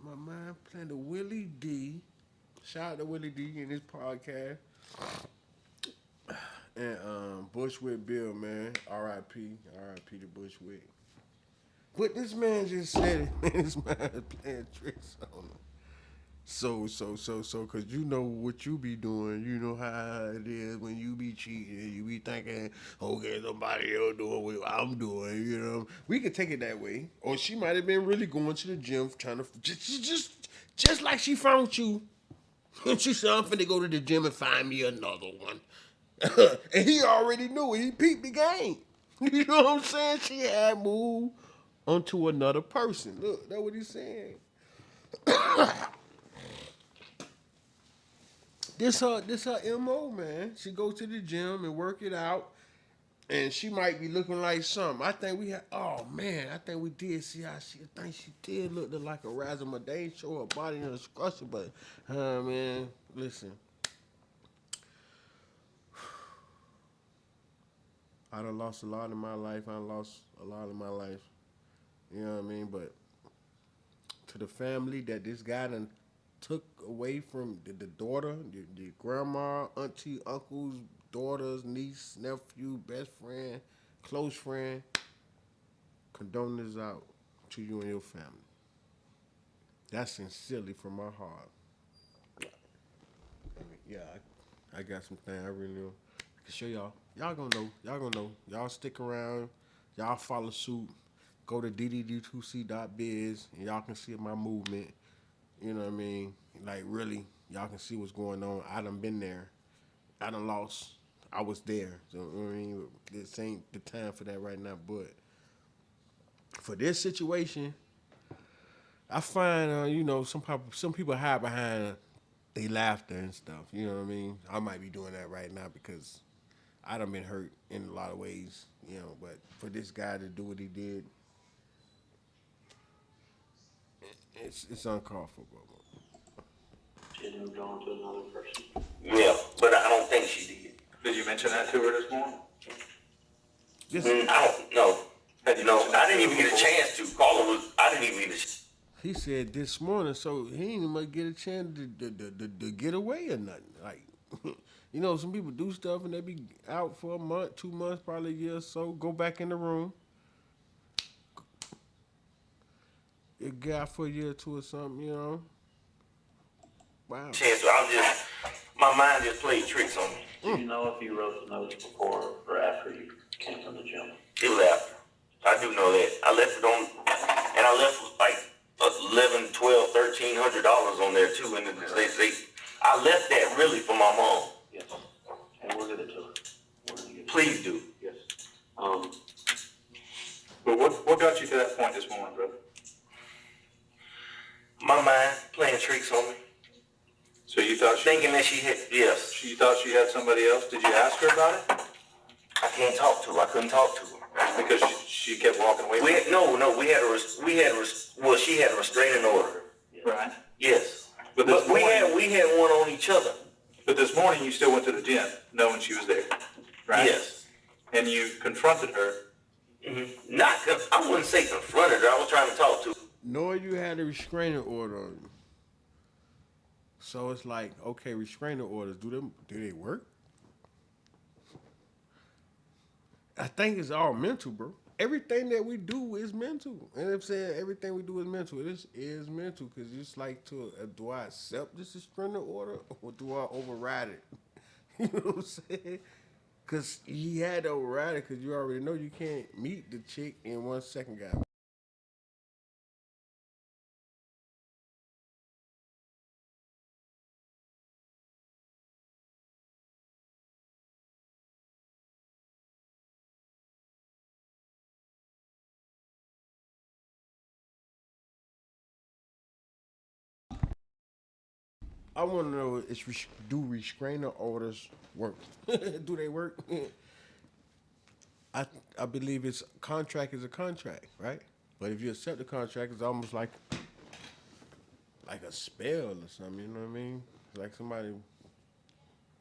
S1: My mind playing the Willie D. Shout out to Willie D in this podcast. And Bushwick Bill, man. R.I.P. R.I.P. to Bushwick. But this man just said it, man. This man is playing tricks on him. So, cause you know what you be doing. You know how it is when you be cheating. You be thinking, okay, somebody else doing what I'm doing. You know, we could take it that way. Or she might have been really going to the gym, trying to just like she found you. And she said, I'm finna go to the gym and find me another one. And he already knew it. He peeped the game. You know what I'm saying? She had moved onto another person. Look, that's what he's saying. This her MO, man. She go to the gym and work it out. And she might be looking like something. I think we did see how she did look like a Razama. They ain't show her body in a structure, but man, listen. I done lost a lot in my life. You know what I mean? But to the family that this guy done took away from the daughter, the grandma, auntie, uncles, daughters, niece, nephew, best friend, close friend, condolences out to you and your family. That's sincerely from my heart. Yeah, I got some things I really know. I can show y'all. Y'all gonna know. Y'all stick around. Y'all follow suit. Go to DDD2C.biz and y'all can see my movement. You know what I mean? Like really, y'all can see what's going on. I done been there. I done lost. I was there. So you know what I mean, this ain't the time for that right now. But for this situation, I find some people hide behind they laughter and stuff. You know what I mean? I might be doing that right now because I done been hurt in a lot of ways. You know, but for this guy to do what he did, it's uncalled for, bro.
S5: She moved on to another person.
S3: Yeah, but I don't think she did.
S6: Did you mention that to her this morning?
S3: I don't know.
S6: Had you
S3: No,
S6: mentioned
S3: I
S6: that
S3: didn't
S6: to
S3: even
S6: her
S3: get a
S6: before?
S3: chance to. I didn't even get a chance.
S1: He said this morning, so he ain't even get a chance to get away or nothing. Like, some people do stuff and they be out for a month, 2 months, probably a year or so, go back in the room. It got for a year or two or something, Wow.
S3: Chance. My mind just played tricks on me.
S5: Do you know if you wrote the notes before or after you came from the gym?
S3: It was after. I do know that. I left it on, and I left like $1,100, $1,200, $1,300 on there too. And I left that really for my mom.
S5: Yes. And we'll get it to her. We're gonna get it.
S3: Please do.
S5: Yes.
S6: But what got you to that point this morning, brother?
S3: thinking that she had, yes.
S6: She thought she had somebody else. Did you ask her about it?
S3: I can't talk to her. I couldn't talk to her.
S6: Because she kept walking away from
S3: We
S6: you?
S3: had, no, she had a restraining order.
S6: Right.
S3: Yes.
S6: But
S3: But
S6: this
S3: we
S6: morning,
S3: had one on each other.
S6: but this morning you still went to the gym knowing she was there, right?
S3: Yes.
S6: And you confronted her.
S3: I wouldn't say confronted her. I was trying to talk to her.
S1: Knowing you had a restraining order on you. So it's like, okay, restraining orders, do they work? I think it's all mental, bro. Everything that we do is mental. And I'm saying everything we do is mental. It is mental because it's like, do I accept this restraining order or do I override it? You know what I'm saying? Because he had to override it because you already know you can't meet the chick in 1 second, guy. I want to know do restraining orders work? Do they work? I believe it's contract is a contract, right? But if you accept the contract, it's almost like a spell or something. You know what I mean? Like somebody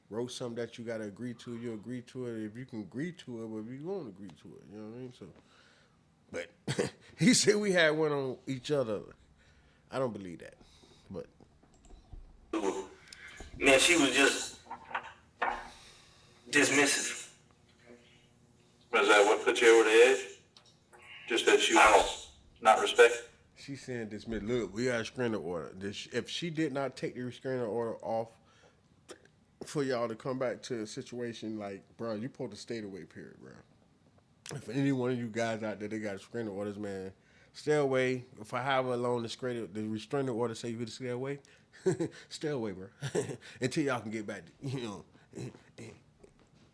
S1: wrote something that you gotta agree to. You agree to it if you can agree to it, but if you won't agree to it, you know what I mean? So, but he said we had one on each other. I don't believe that, but
S3: Man, she was just dismissive.
S6: Was that what put you over the edge? Just that she was not respected?
S1: she's saying dismiss. Look, we got a restraining order. If she did not take the restraining order off for y'all to come back to a situation like, bro, you supposed to stay away, period, bro. If any one of you guys out there, they got restraining orders, man, stay away. If I have alone the restraining order say you to stay away, stay away, bro. Until y'all can get back,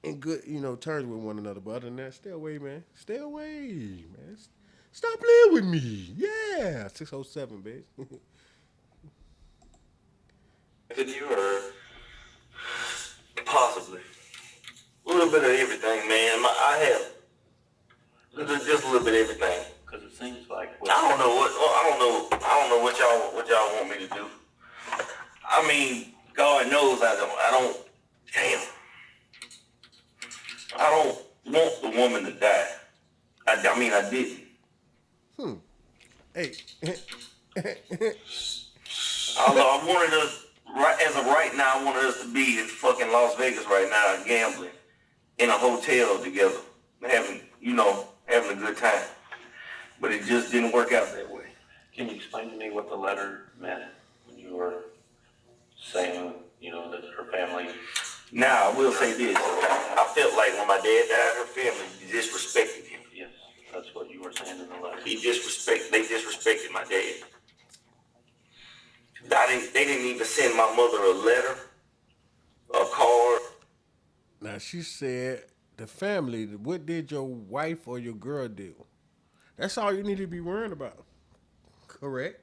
S1: in good, terms with one another. But other than that, stay away, man. Stay away, man. Stop playing with me. Yeah, 607, bitch.
S6: Did you or?
S3: Possibly. A little bit of everything, man. I have just a little bit of everything.
S5: Because it seems like
S3: I don't know what y'all want me to do. I mean, God knows I don't. Damn. I don't want the woman to die. I mean, I didn't.
S1: Hey,
S3: Although I wanted us, as of right now, I wanted us to be in fucking Las Vegas right now, gambling in a hotel together, having a good time. But it just didn't work out that way.
S5: Can you explain to me what the letter meant when you were saying, that her family?
S3: Now, I will say this. I felt like when my dad died, her family disrespected him.
S5: Yes, that's what you were saying in the letter.
S3: They disrespected my dad. They didn't even send my mother a letter, a card.
S1: now she said the family. What did your wife or your girl do? That's all you need to be worrying about. Correct.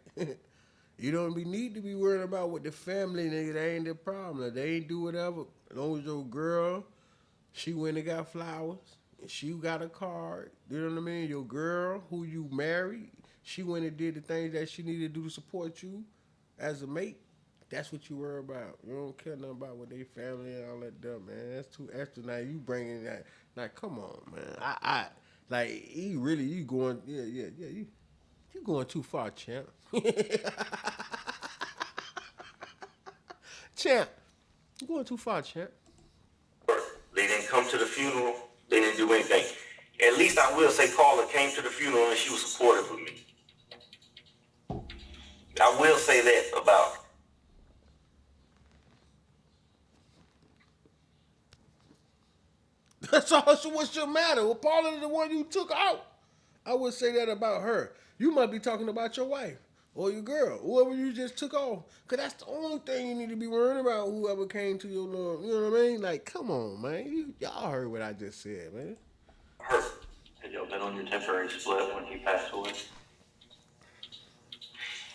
S1: You don't need to be worrying about what the family nigga. That ain't the problem. If they ain't do whatever. As long as your girl, she went and got flowers, and she got a card. You know what I mean? Your girl, who you married, she went and did the things that she needed to do to support you as a mate. That's what you worry about. You don't care nothing about what they family and all that dumb, man. That's too extra. Now you bringing that. Like, come on, man. I like you going, yeah. You going too far, champ. Champ, you going too far, champ.
S3: They didn't come to the funeral. They didn't do anything. At least I will say Paula came to the funeral and she was supportive of me. I will say that about her.
S1: That's all. So what's your matter? Well, Paula is the one you took out. I would say that about her. You might be talking about your wife or your girl, whoever you just took off. Because that's the only thing you need to be worrying about, whoever came to your little, you know what I mean? Like, come on, man. Y'all heard what I just said, man.
S3: Her.
S5: Had y'all been on your temporary split when he passed away?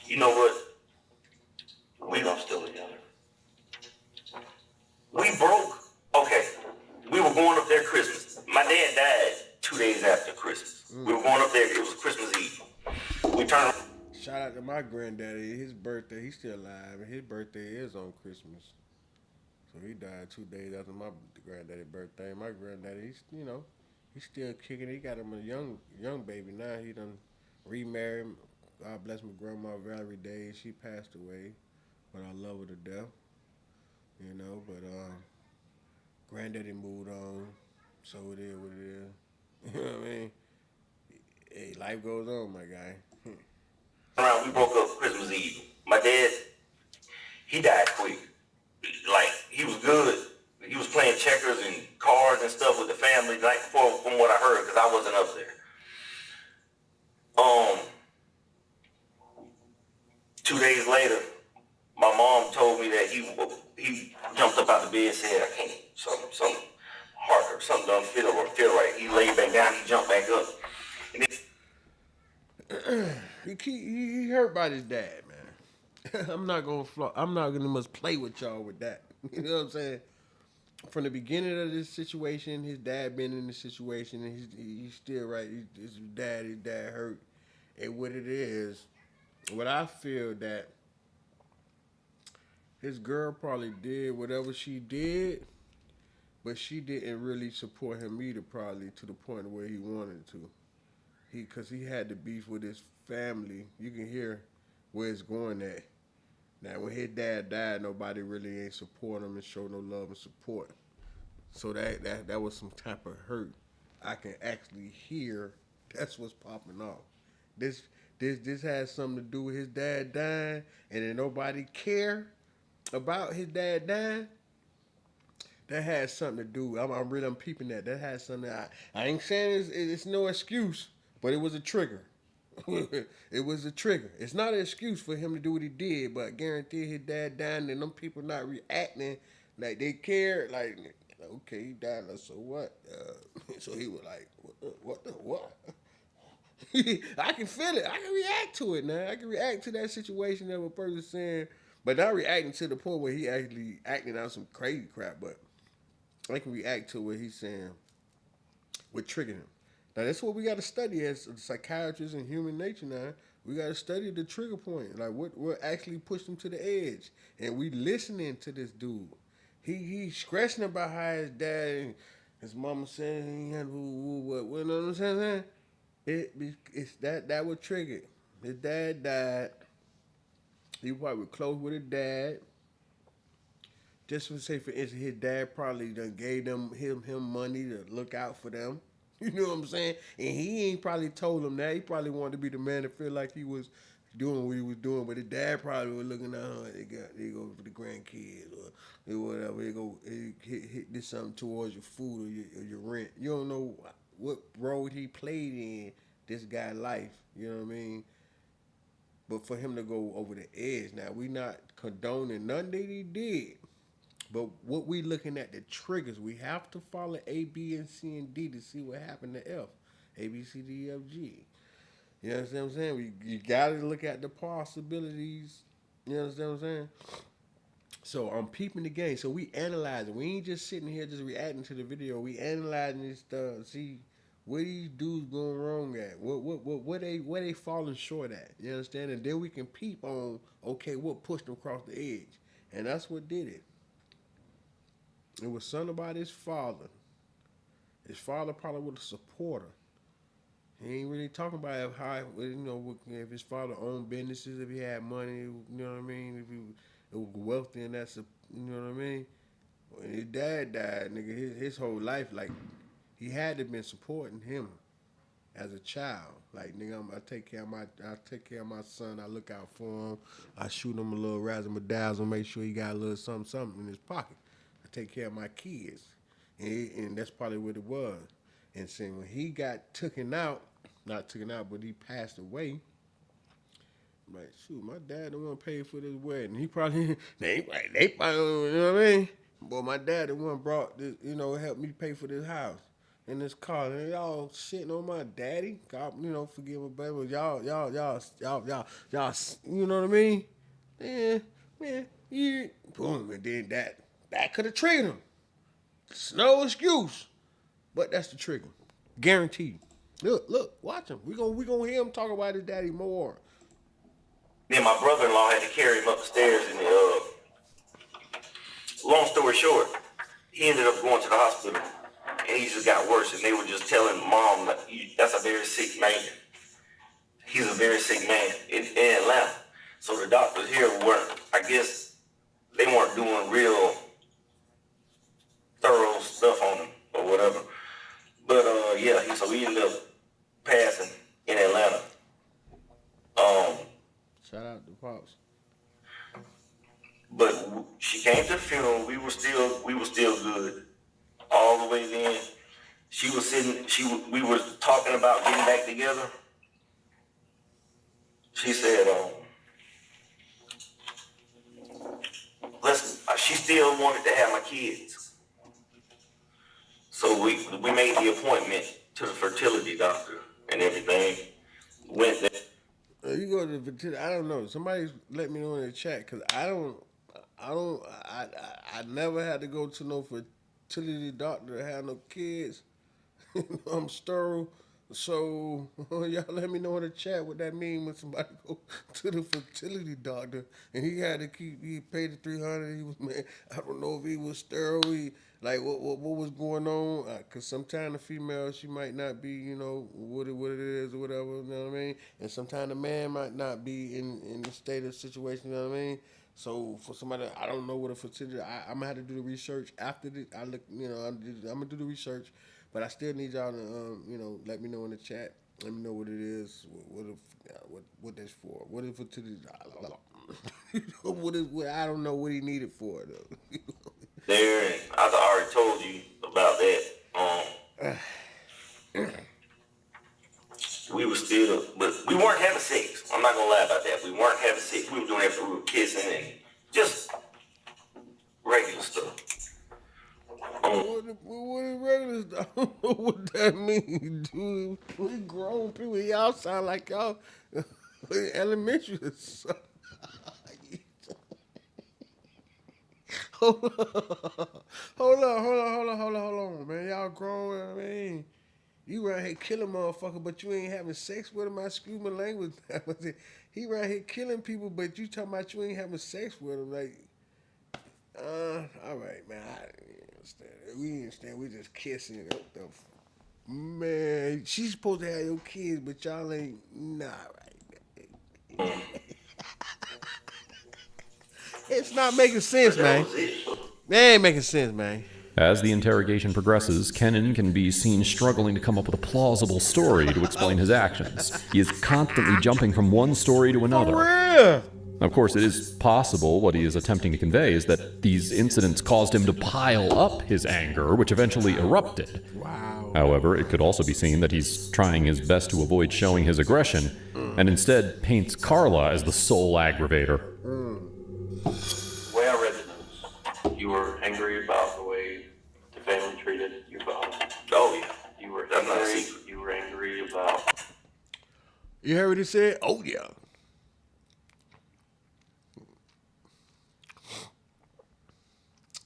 S3: You know what?
S5: Or were y'all still together?
S3: we broke. Okay, we were going up there Christmas. My dad died 2 days after Christmas. We were going up there. It was Christmas Eve. We turned.
S1: Shout out to my granddaddy. His birthday, he's still alive, and his birthday is on Christmas. So he died 2 days after my granddaddy's birthday. My granddaddy, he's still kicking. He got him a young baby now. He done remarried. God bless my grandma Valerie Day. She passed away, but I love her to death. But granddaddy moved on, so it is what it is. You know what I mean? Hey, life goes on, my guy.
S3: Around, we broke up Christmas Eve. My dad, he died quick. Like, he was good. He was playing checkers and cards and stuff with the family the night before, from what I heard, because I wasn't up there. 2 days later, my mom told me that he jumped up out of the bed and said, I can't, something heart or something don't feel right. He laid back down, he jumped back up. And
S1: He hurt by his dad, man. I'm not gonna must play with y'all with that. You know what I'm saying? From the beginning of this situation, his dad been in this situation, and he's still right. His dad hurt, and what it is, what I feel that his girl probably did whatever she did, but she didn't really support him either, probably to the point where he wanted to. Because he had the beef with his family. You can hear where it's going at. Now, when his dad died, nobody really ain't support him and show no love and support. So that was some type of hurt. I can actually hear that's what's popping off. This has something to do with his dad dying, and then nobody care about his dad dying. That has something to do. I'm peeping that. That has something. I ain't saying it's no excuse, but it was a trigger. It was a trigger. It's not an excuse for him to do what he did, but I guarantee his dad died and them people not reacting like they cared. Like, okay, he died, so what? So he was like, what? I can feel it. I can react to it now. I can react to that situation of a person saying, but not reacting to the point where he actually acting out some crazy crap, but I can react to what he's saying, what triggered him. Now that's what we got to study as psychiatrists and human nature. Now we got to study the trigger point, like what actually pushed him to the edge. And we listening to this dude. He's scratching about how his dad and his mama said he had what you know what I'm saying? It's that what triggered. His dad died. He probably was close with his dad. Just for say, for instance, his dad probably done gave him money to look out for them. You know what I'm saying? And he ain't probably told him that. He probably wanted to be the man to feel like he was doing what he was doing. But his dad probably was looking at, they go for the grandkids or whatever. They go hit this something towards your food or your rent. You don't know what role he played in this guy's life. You know what I mean? But for him to go over the edge, now we not condoning nothing that he did. But what we looking at the triggers, we have to follow A, B, and C, and D to see what happened to F. A, B, C, D, F, G. You understand what I'm saying? You got to look at the possibilities. You understand what I'm saying? So I'm peeping the game. So we analyzing. We ain't just sitting here just reacting to the video. We analyzing this stuff. See where these dudes going wrong at. Where they falling short at. You understand? And then we can peep on, okay, what pushed them across the edge. And that's what did it. It was something about his father. His father probably was a supporter. He ain't really talking about how, if his father owned businesses, if he had money, you know what I mean? If he was wealthy and that's, you know what I mean? When his dad died, nigga, his whole life, like, he had to been supporting him as a child. Like, nigga, I take care of my son. I look out for him. I shoot him a little razzle dazzle, make sure he got a little something in his pocket. I take care of my kids. And that's probably what it was. And saying when he got not taken out, but he passed away, I'm like, shoot, my dad the one paid for this wedding. He probably, they probably, you know what I mean? Boy, my dad the one brought this, helped me pay for this house and this car. And y'all shitting on my daddy. God, forgive me, baby. Y'all, you know what I mean? Man, boom, and then that that could have triggered him. It's no excuse. But that's the trigger. Guaranteed. Look, watch him. We gonna hear him talk about his daddy more.
S3: Then my brother-in-law had to carry him up the stairs, and long story short, he ended up going to the hospital, and he just got worse. And they were just telling Mom that that's a very sick man. He's a very sick man in Atlanta. So the doctors here I guess they weren't doing real thorough stuff on him or whatever. But yeah, so he ended up passing in Atlanta.
S1: Shout out to Pops.
S3: But she came to the funeral. We were still good all the way then. She was sitting. We were talking about getting back together. She said, she still wanted to have my kids. So we made the appointment to the fertility doctor and everything. Went there.
S1: You go to the fertility. I don't know. Somebody let me know in the chat because I never had to go to no fertility doctor to have no kids. I'm sterile. So y'all let me know in the chat what that mean when somebody go to the fertility doctor and he paid the $300. He was, man, I don't know if he was sterile. Like what was going on? Cause sometimes the female, she might not be, you know, what it is or whatever. You know what I mean? And sometimes the man might not be in the state of situation. You know what I mean? So for somebody, I don't know what a fertility. I'm gonna have to do the research after this. I'm gonna do the research. But I still need y'all to, let me know in the chat. Let me know what it is, what that's for. What is fertility? I don't know what he needed for though.
S3: There, and I already told you about that. We were still, but we weren't having sex. I'm not gonna lie about that. We weren't having sex. We were doing that for we were kissing and just regular stuff.
S1: What is regular? I don't know what that means, dude. We grown people. Y'all sound like y'all elementary. Hold on, man. Y'all grown, I mean. You right here killing motherfucker, but you ain't having sex with him. I excuse my language. He right here killing people, but you talking about you ain't having sex with him. Like, all right, man. I understand. We understand. We just kissing. Man, she's supposed to have your kids, but y'all ain't. Nah, right. It's not making sense, man. It ain't making sense, man.
S4: As the interrogation progresses, Kennan can be seen struggling to come up with a plausible story to explain his actions. He is constantly jumping from one story to another.
S1: For real.
S4: Of course, it is possible what he is attempting to convey is that these incidents caused him to pile up his anger, which eventually erupted.
S1: Wow.
S4: However, it could also be seen that he's trying his best to avoid showing his aggression, and instead paints Carla as the sole aggravator.
S5: The way I read the news, you were angry about the way the family treated your father.
S3: Oh yeah.
S5: You were
S3: That's not a
S5: angry.
S3: secret.
S5: You were angry about.
S1: You heard what he said? Oh, yeah.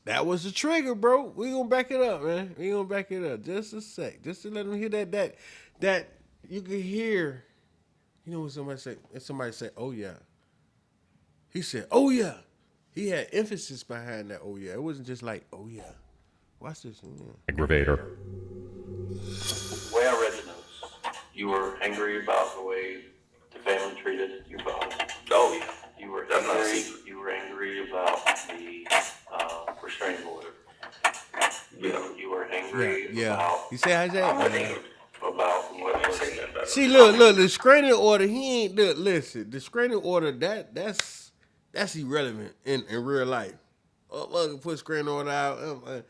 S1: That was the trigger, bro. We gonna back it up, man. We gonna back it up just a sec, just to let them hear that you can hear. You know when somebody say, "Oh yeah." He said, "Oh yeah." He had emphasis behind that. Oh yeah. It wasn't just like, "Oh yeah." Watch this. Yeah.
S4: Aggravator.
S5: The way I read the news, you were angry about the way the family treated your father.
S3: Oh yeah.
S5: You were
S3: That's not a
S5: angry.
S3: secret.
S5: You were angry about the restraining order.
S3: Yeah.
S5: You were angry
S1: Yeah.
S5: about.
S1: He said, "How's that?"
S5: About what was
S3: Say nothing about it.
S1: See, look, the restraining order. He ain't listen. The restraining order that's irrelevant in real life. Put restraining order out.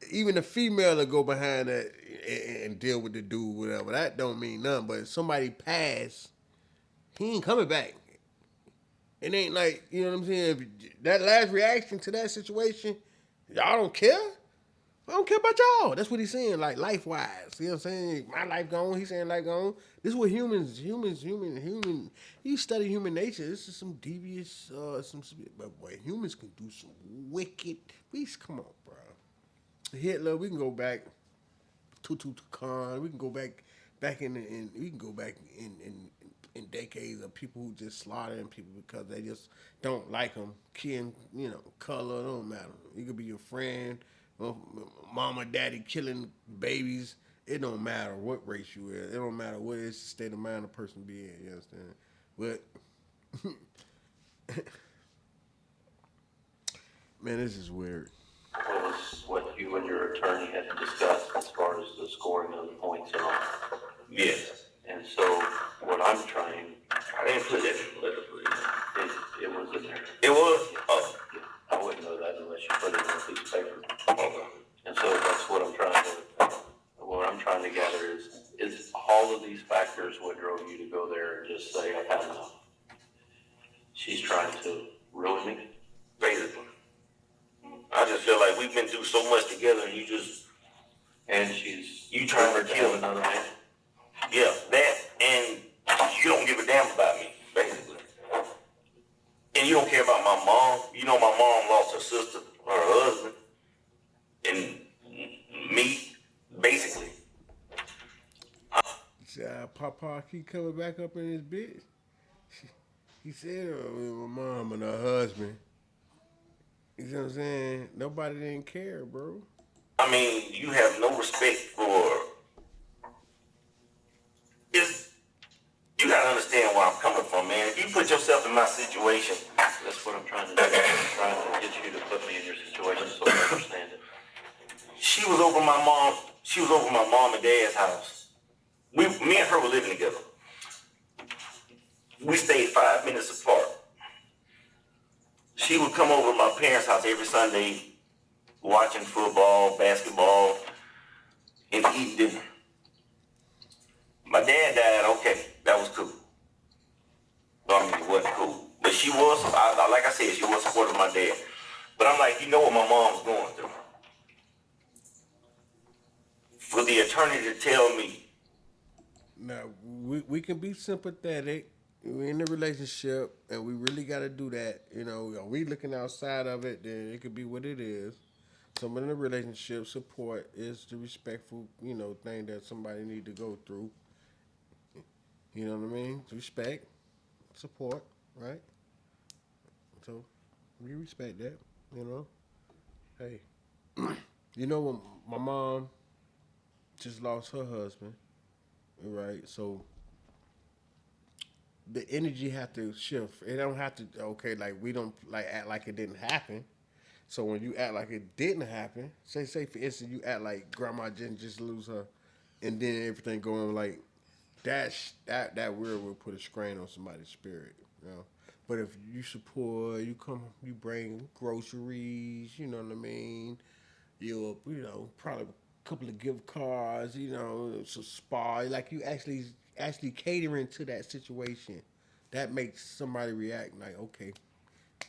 S1: Even the female will go behind that and deal with the dude, whatever. That don't mean nothing. But if somebody pass, he ain't coming back. It ain't like, you know what I'm saying? If that last reaction to that situation, y'all don't care. I don't care about y'all. That's what he's saying, like life-wise. You know what I'm saying? My life gone. He's saying life gone. This is what humans. You study human nature. This is some devious, but boy, humans can do some wicked. Come on, bro. Hitler. We can go back. Tutu Khan. We can go back we can go back in decades of people who just slaughtering people because they just don't like them. Color, don't matter. You could be your friend, mama, daddy killing babies. It don't matter what race you is. It don't matter what state of mind a person be in. You understand? But man, this is weird.
S5: What was what you and your attorney had to discuss as far as the scoring of the points and all?
S3: Yes.
S5: And so what I'm trying,
S3: I didn't put that in the letter, please.
S5: it was in there.
S3: It was? Oh.
S5: I wouldn't know that unless you put it on a piece of paper.
S3: Okay.
S5: And so that's what I'm trying to gather is all of these factors what drove you to go there and just say, I've had enough. She's trying to ruin me.
S3: Basically. I just feel like we've been through so much together and you trying to kill
S5: another man.
S3: Yeah, that, and you don't give a damn about me, basically. And you don't care about my mom. You know my mom lost her sister, or her husband, and me, basically.
S1: Papa keep coming back up in his bitch. He said my mom and her husband. You know what I'm saying? Nobody didn't care, bro.
S3: I mean, you have no respect for... You gotta understand where I'm coming from, man. If you put yourself in my situation...
S5: That's what I'm trying to do. I'm trying to get you to put me in your situation so I understand it.
S3: She was over my mom and dad's house. Me and her were living together. We stayed 5 minutes apart. She would come over to my parents' house every Sunday, watching football, basketball, and eating dinner. My dad died, okay, that was cool. I mean, it wasn't cool. But she was, like I said, she was supportive of my dad. But I'm like, you know what my mom's going through. For the attorney to tell me.
S1: Now, we can be sympathetic. We're in a relationship, and we really got to do that. Are we looking outside of it, then it could be what it is. Some in a relationship, support is the respectful, thing that somebody need to go through. You know what I mean? Respect, support, right? So, we respect that, Hey, when my mom just lost her husband, right? So, the energy have to shift. It don't have to, we don't act like it didn't happen. So when you act like it didn't happen, say for instance, you act like grandma didn't just lose her, and then everything going like that will put a strain on somebody's spirit, But if you support, you bring groceries, you know what I mean. You'll probably a couple of gift cards, it's a spa, like you actually catering to that situation. That makes somebody react like, okay,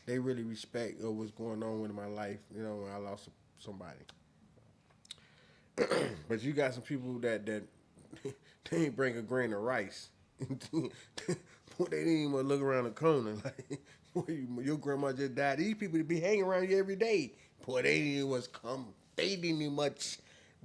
S1: they really respect what's going on in my life, when I lost somebody. But you got some people that they ain't bring a grain of rice. Boy, they didn't even look around the corner. Like, boy, your grandma just died. These people that be hanging around you every day. Boy, they didn't even come. They didn't even much.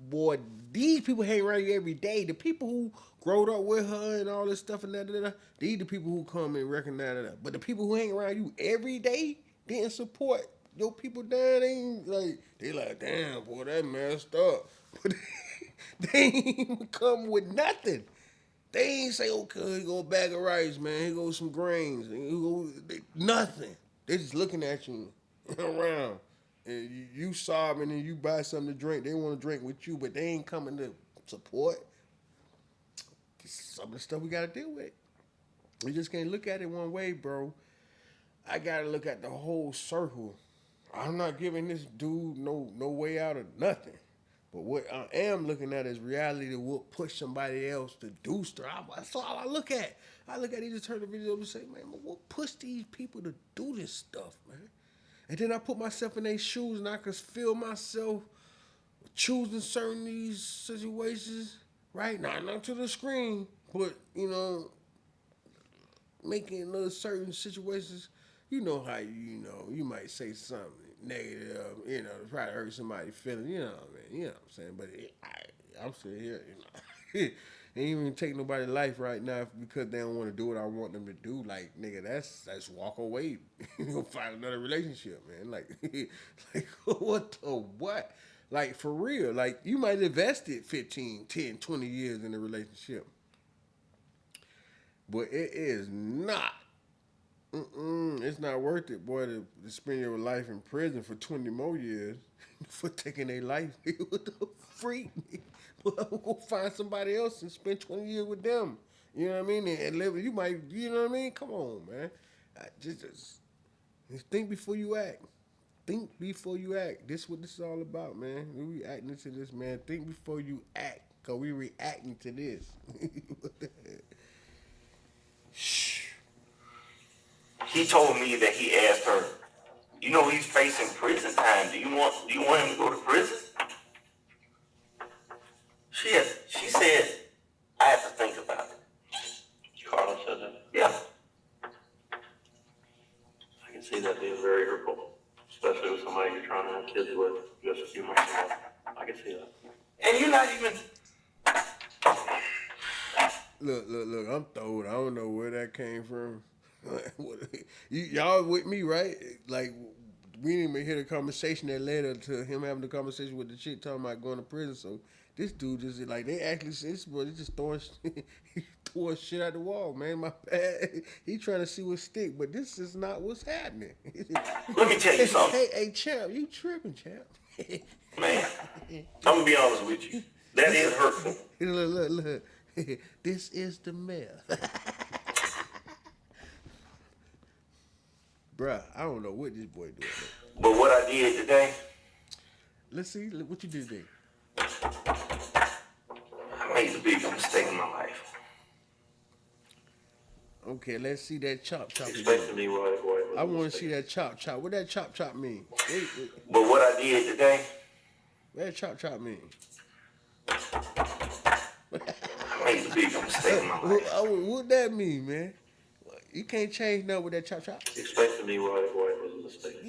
S1: Boy, these people hang around you every day. The people who growed up with her and all this stuff and that, these the people who come and recognize that. But the people who hang around you every day didn't support your people down. They like, damn, boy, that messed up. But they ain't even come with nothing. They ain't say, okay, here go a bag of rice, man. Here goes some grains. Nothing. They just looking at you around. And you sobbing and you buy something to drink. They want to drink with you, but they ain't coming to support. Some of the stuff we got to deal with. We just can't look at it one way, bro. I got to look at the whole circle. I'm not giving this dude no way out of nothing. But what I am looking at is reality that will push somebody else to do stuff. That's all I look at. I look at these turn the video and say, man, what push these people to do this stuff, man? And then I put myself in their shoes and I can feel myself choosing certain these situations, right? Not to the screen, but making those certain situations. You know how you might say something negative, to try to hurt somebody's feelings. You know what I mean? You know what I'm saying? But I'm sitting here, ain't even take nobody's life right now because they don't want to do what I want them to do. Like, nigga, that's walk away. You'll find another relationship, man. Like, like what the what? Like, for real. Like, you might have invested 15, 10, 20 years in a relationship. But it is not. It's not worth it, boy, to spend your life in prison for 20 more years for taking their life. What the freak? Well, I'm gonna find somebody else and spend 20 years with them. You know what I mean? And live. You might. You know what I mean? Come on, man. Just think before you act. Think before you act. This is what this is all about, man. We reacting to this, man. Think before you act, cause we reacting to this. What the heck? Shh.
S3: He told me that he asked her, he's facing prison time. Do you want him to go to prison? She said, I have to think about it.
S5: Carla said that.
S3: Yeah.
S5: I can see that being very hurtful, especially with somebody you're trying to have kids with just a few months ago. I can see that.
S3: And you're not even.
S1: Look, I'm throwed. I don't know where that came from. Y'all with me, right? Like, we didn't even hear the conversation that led to him having the conversation with the chick talking about going to prison. So this dude just like, they actually said this boy just throwing shit at the wall, man. My bad. He trying to see what stick, but this is not what's happening.
S3: Let me tell you something.
S1: Hey, champ, you tripping, champ?
S3: Man, I'm gonna be honest with you. That is hurtful.
S1: Look. This is the mayor. Bruh, I don't know what this boy doing.
S3: But what I did today,
S1: Let's see what you did today.
S3: I made the biggest mistake in my life.
S1: Okay, let's see that chop again.
S5: Explain to me why it was
S1: I want to see that chop. What that chop mean?
S3: But what I did today,
S1: What that chop mean?
S3: I made the biggest mistake in my life.
S1: What that mean, man? You can't change nothing with that chop.
S5: Explain to me why it was a mistake.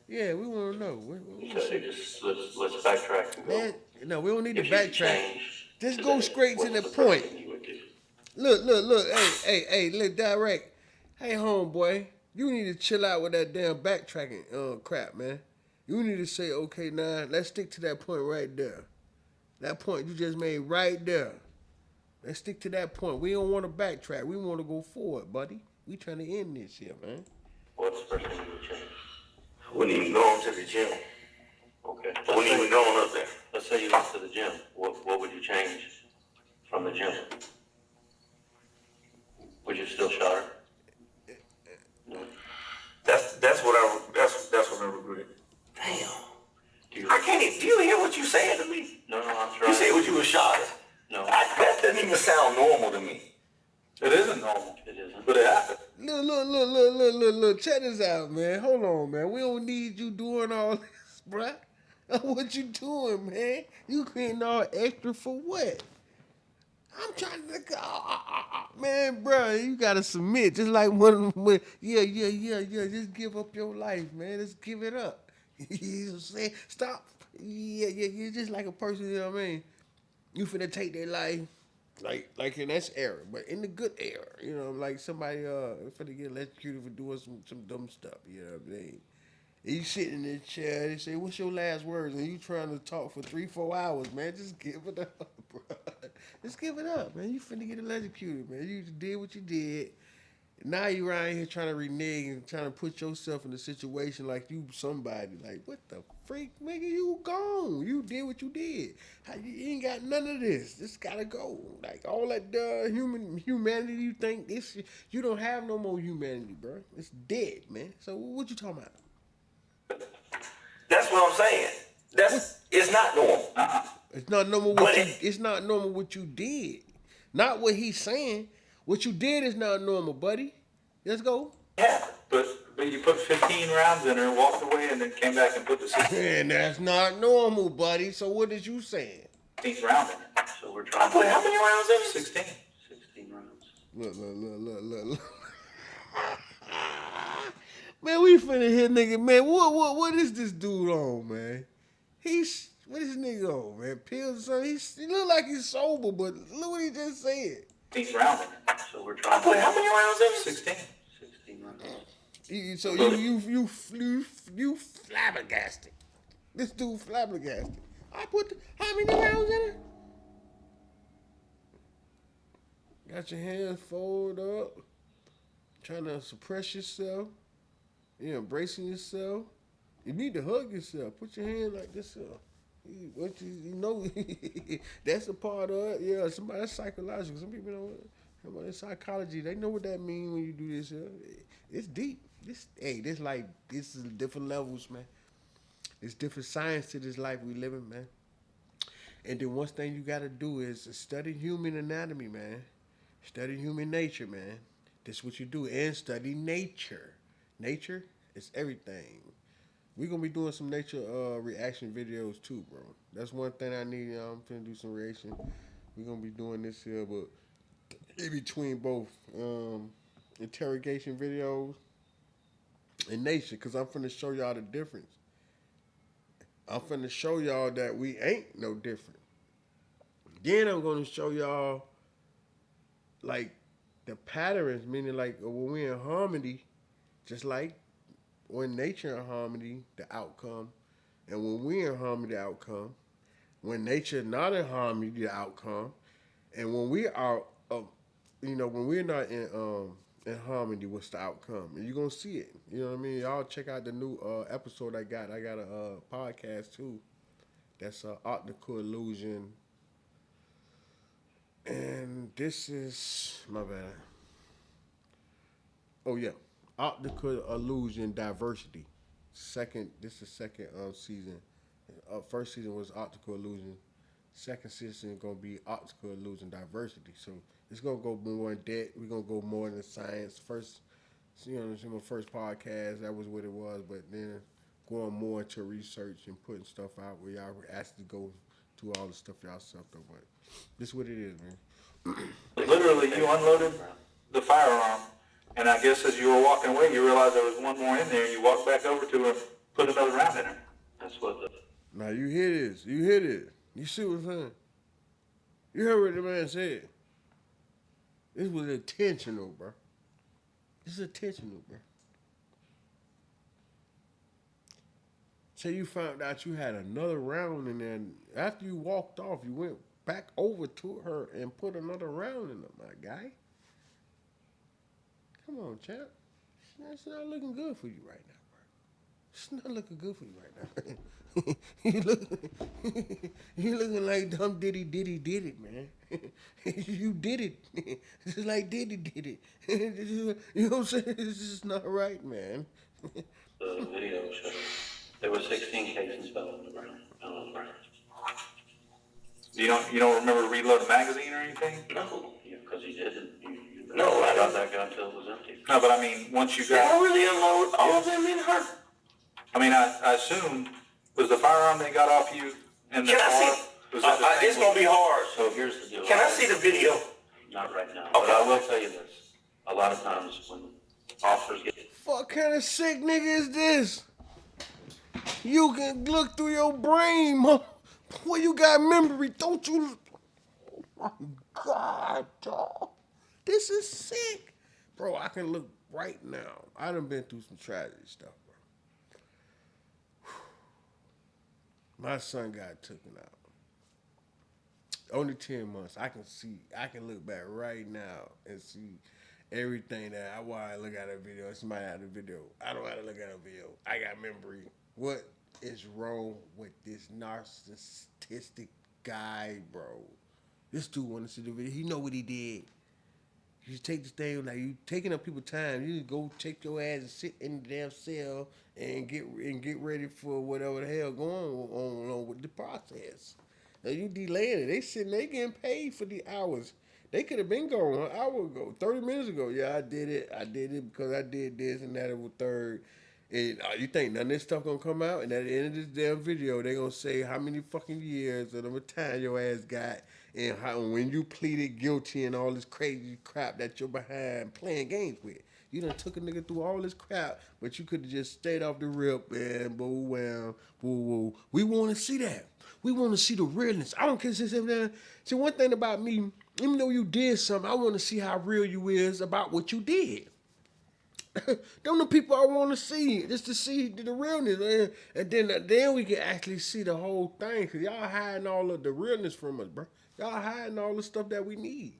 S1: Yeah, we want to know.
S5: Okay, just let's backtrack and go.
S1: Man, no, we don't need to
S5: If you could
S1: backtrack.
S5: change
S1: Just
S5: today,
S1: go straight to
S5: what's
S1: the
S5: first
S1: point.
S5: thing you would do?
S1: Look. Hey, look, direct. Hey, homeboy, you need to chill out with that damn backtracking crap, man. You need to say, okay, now let's stick to that point right there. That point you just made right there. Let's stick to that point. We don't want to backtrack. We want to go forward, buddy. We trying to end this here, man.
S5: What's the first thing you would change?
S3: I wouldn't even go to the gym.
S5: Okay.
S3: I wouldn't even go up there.
S5: Let's say you went to the gym. What would you change from the gym? Would you still shot her? No.
S3: That's what I regret. Damn. I can't even, do you hear what you saying to me?
S5: No, I'm trying.
S3: You said what you were shot at.
S5: No.
S3: That doesn't even sound normal to me.
S6: It isn't normal,
S5: It isn't.
S6: but it happened.
S1: Look. Check this out, man. Hold on, man. We don't need you doing all this, bruh. What you doing, man? You getting all extra for what? I'm trying to, man, bro. You gotta submit, just like when, yeah. Just give up your life, man. Just give it up. You know what I'm saying? Stop. Yeah. You're just like a person. You know what I mean? You finna take their life, like in that era, but in the good era. You know, like somebody finna get electrocuted for doing some dumb stuff. You know what I mean? And you sitting in the chair, they say, what's your last words? And you trying to talk for 3-4 hours, man. Just give it up, bro. Just give it up, man. You finna get electrocuted, man. You did what you did. Now you around here trying to renege and trying to put yourself in a situation like you somebody. Like, what the freak, nigga? You gone. You did what you did. You ain't got none of this. This gotta go. Like, all that humanity you think, you don't have no more humanity, bro. It's dead, man. So what you talking about?
S3: That's what I'm saying. It's not normal.
S1: It's not normal it's not normal what you did. Not what he's saying. What you did is not normal, buddy. Let's go.
S3: Yeah.
S6: But But you put 15 rounds in her, walked away, and then came back and put the 16th
S1: And that's not normal, buddy. So what is you saying?
S6: round in it.
S5: So we're trying
S2: Put how many rounds in it?
S6: 16.
S5: 16 rounds.
S1: Look. Man, we finna hit nigga, man. What is this dude on, man? What is this nigga on, man? Pills or something? He look like he's sober, but look what he just said.
S6: 16th round in it.
S5: So we're trying
S2: Put how many rounds in it?
S6: 16.
S5: 16 rounds.
S1: So you flabbergasted. This dude flabbergasted. I put how many rounds in it? Got your hands folded up, trying to suppress yourself. You're embracing yourself. You need to hug yourself. Put your hand like this up. You know, that's a part of it. Yeah, that's psychological. Some people know in psychology. They know what that means when you do this. It's deep. This is different levels, man. It's different science to this life we live in, man. And then one thing you got to do is study human anatomy, man. Study human nature, man. That's what you do. And study nature. Nature is everything. We're going to be doing some nature reaction videos too, bro. That's one thing I need. I'm finna do some reaction. We're going to be doing this here, but in between both interrogation videos and nature, because I'm finna show y'all the difference. I'm finna show y'all that we ain't no different. Then I'm going to show y'all like the patterns, meaning like when we're in harmony, just like when nature in harmony, the outcome, and when we're in harmony, the outcome. When nature not in harmony, the outcome, and when we are, when we're not in harmony, what's the outcome? And you're gonna see it. You know what I mean? Y'all check out the new episode I got. I got a podcast too. That's optical illusion. And this is my bad. Oh yeah, optical illusion diversity. This is second season. First season was optical illusion. Second season gonna be optical illusion diversity. So it's gonna go more in depth. We're gonna go more into science. First, my first podcast that was what it was, but then going more into research and putting stuff out where y'all were asked to go do all the stuff y'all self though. But this is what it is, man.
S6: Literally, you unloaded the firearm, and I guess as you were walking away, you realized there was one more in there, and you walked back over to her, put another round in her.
S5: That's what the.
S1: Now you hear this. You hear this. You see what I'm saying? You heard what the man said. This was intentional, bro. This is intentional, bro. So you found out you had another round in there. And after you walked off, you went back over to her and put another round in her, my guy. Come on, champ. It's not looking good for you right now, bro. It's not looking good for you right now. you looking like dumb Diddy did it, man. You did it. Just like Diddy did it. You know what I'm saying? This is not right, man.
S5: The video showed there were 16 cases fell on the ground.
S6: You don't remember reload a magazine or anything?
S5: No, because he didn't.
S2: No, I
S5: got that gun until it was empty.
S6: No, but I mean, once you
S2: Did I
S6: got,
S2: really unload all of them in her?
S6: I mean, I assume, was the firearm they got off you in the
S2: Can I
S6: car?
S2: see?
S6: Was that the
S2: It's
S6: thing?
S2: gonna be hard.
S5: So here's the deal.
S2: Can I see the video?
S5: Not right now.
S2: Okay.
S5: But I will tell you this. A lot of times when officers get
S1: Fuck kind of sick nigga is this? You can look through your brain, man. Boy, you got memory, don't you? Oh my God, dog. This is sick. Bro, I can look right now. I done been through some tragedy stuff, bro. My son got taken out. Only 10 months. I can look back right now and see everything that I want to look at a video. Somebody had a video. I don't have to look at a video. I got memory. What is wrong with this narcissistic guy, bro? This dude want to see the video. He know what he did. You take this thing, like you taking up people's time. You just go take your ass and sit in the damn cell and get ready for whatever the hell going on with the process. Now you delaying it. They getting paid for the hours They could have been gone an hour ago, 30 minutes ago. Yeah, I did it. I did it because I did this and that. It was third. And you think none of this stuff gonna come out? And at the end of this damn video, they gonna say how many fucking years of the time your ass got, and how when you pleaded guilty and all this crazy crap that you're behind playing games with. You done took a nigga through all this crap, but you could have just stayed off the rip and boo wow, boo woo. We want to see that. We want to see the realness. I don't care. See, one thing about me, even though you did something, I want to see how real you is about what you did. Them the people I want to see, just to see the realness, man. And then we can actually see the whole thing. Cause y'all hiding all of the realness from us, bro. Y'all hiding all the stuff that we need.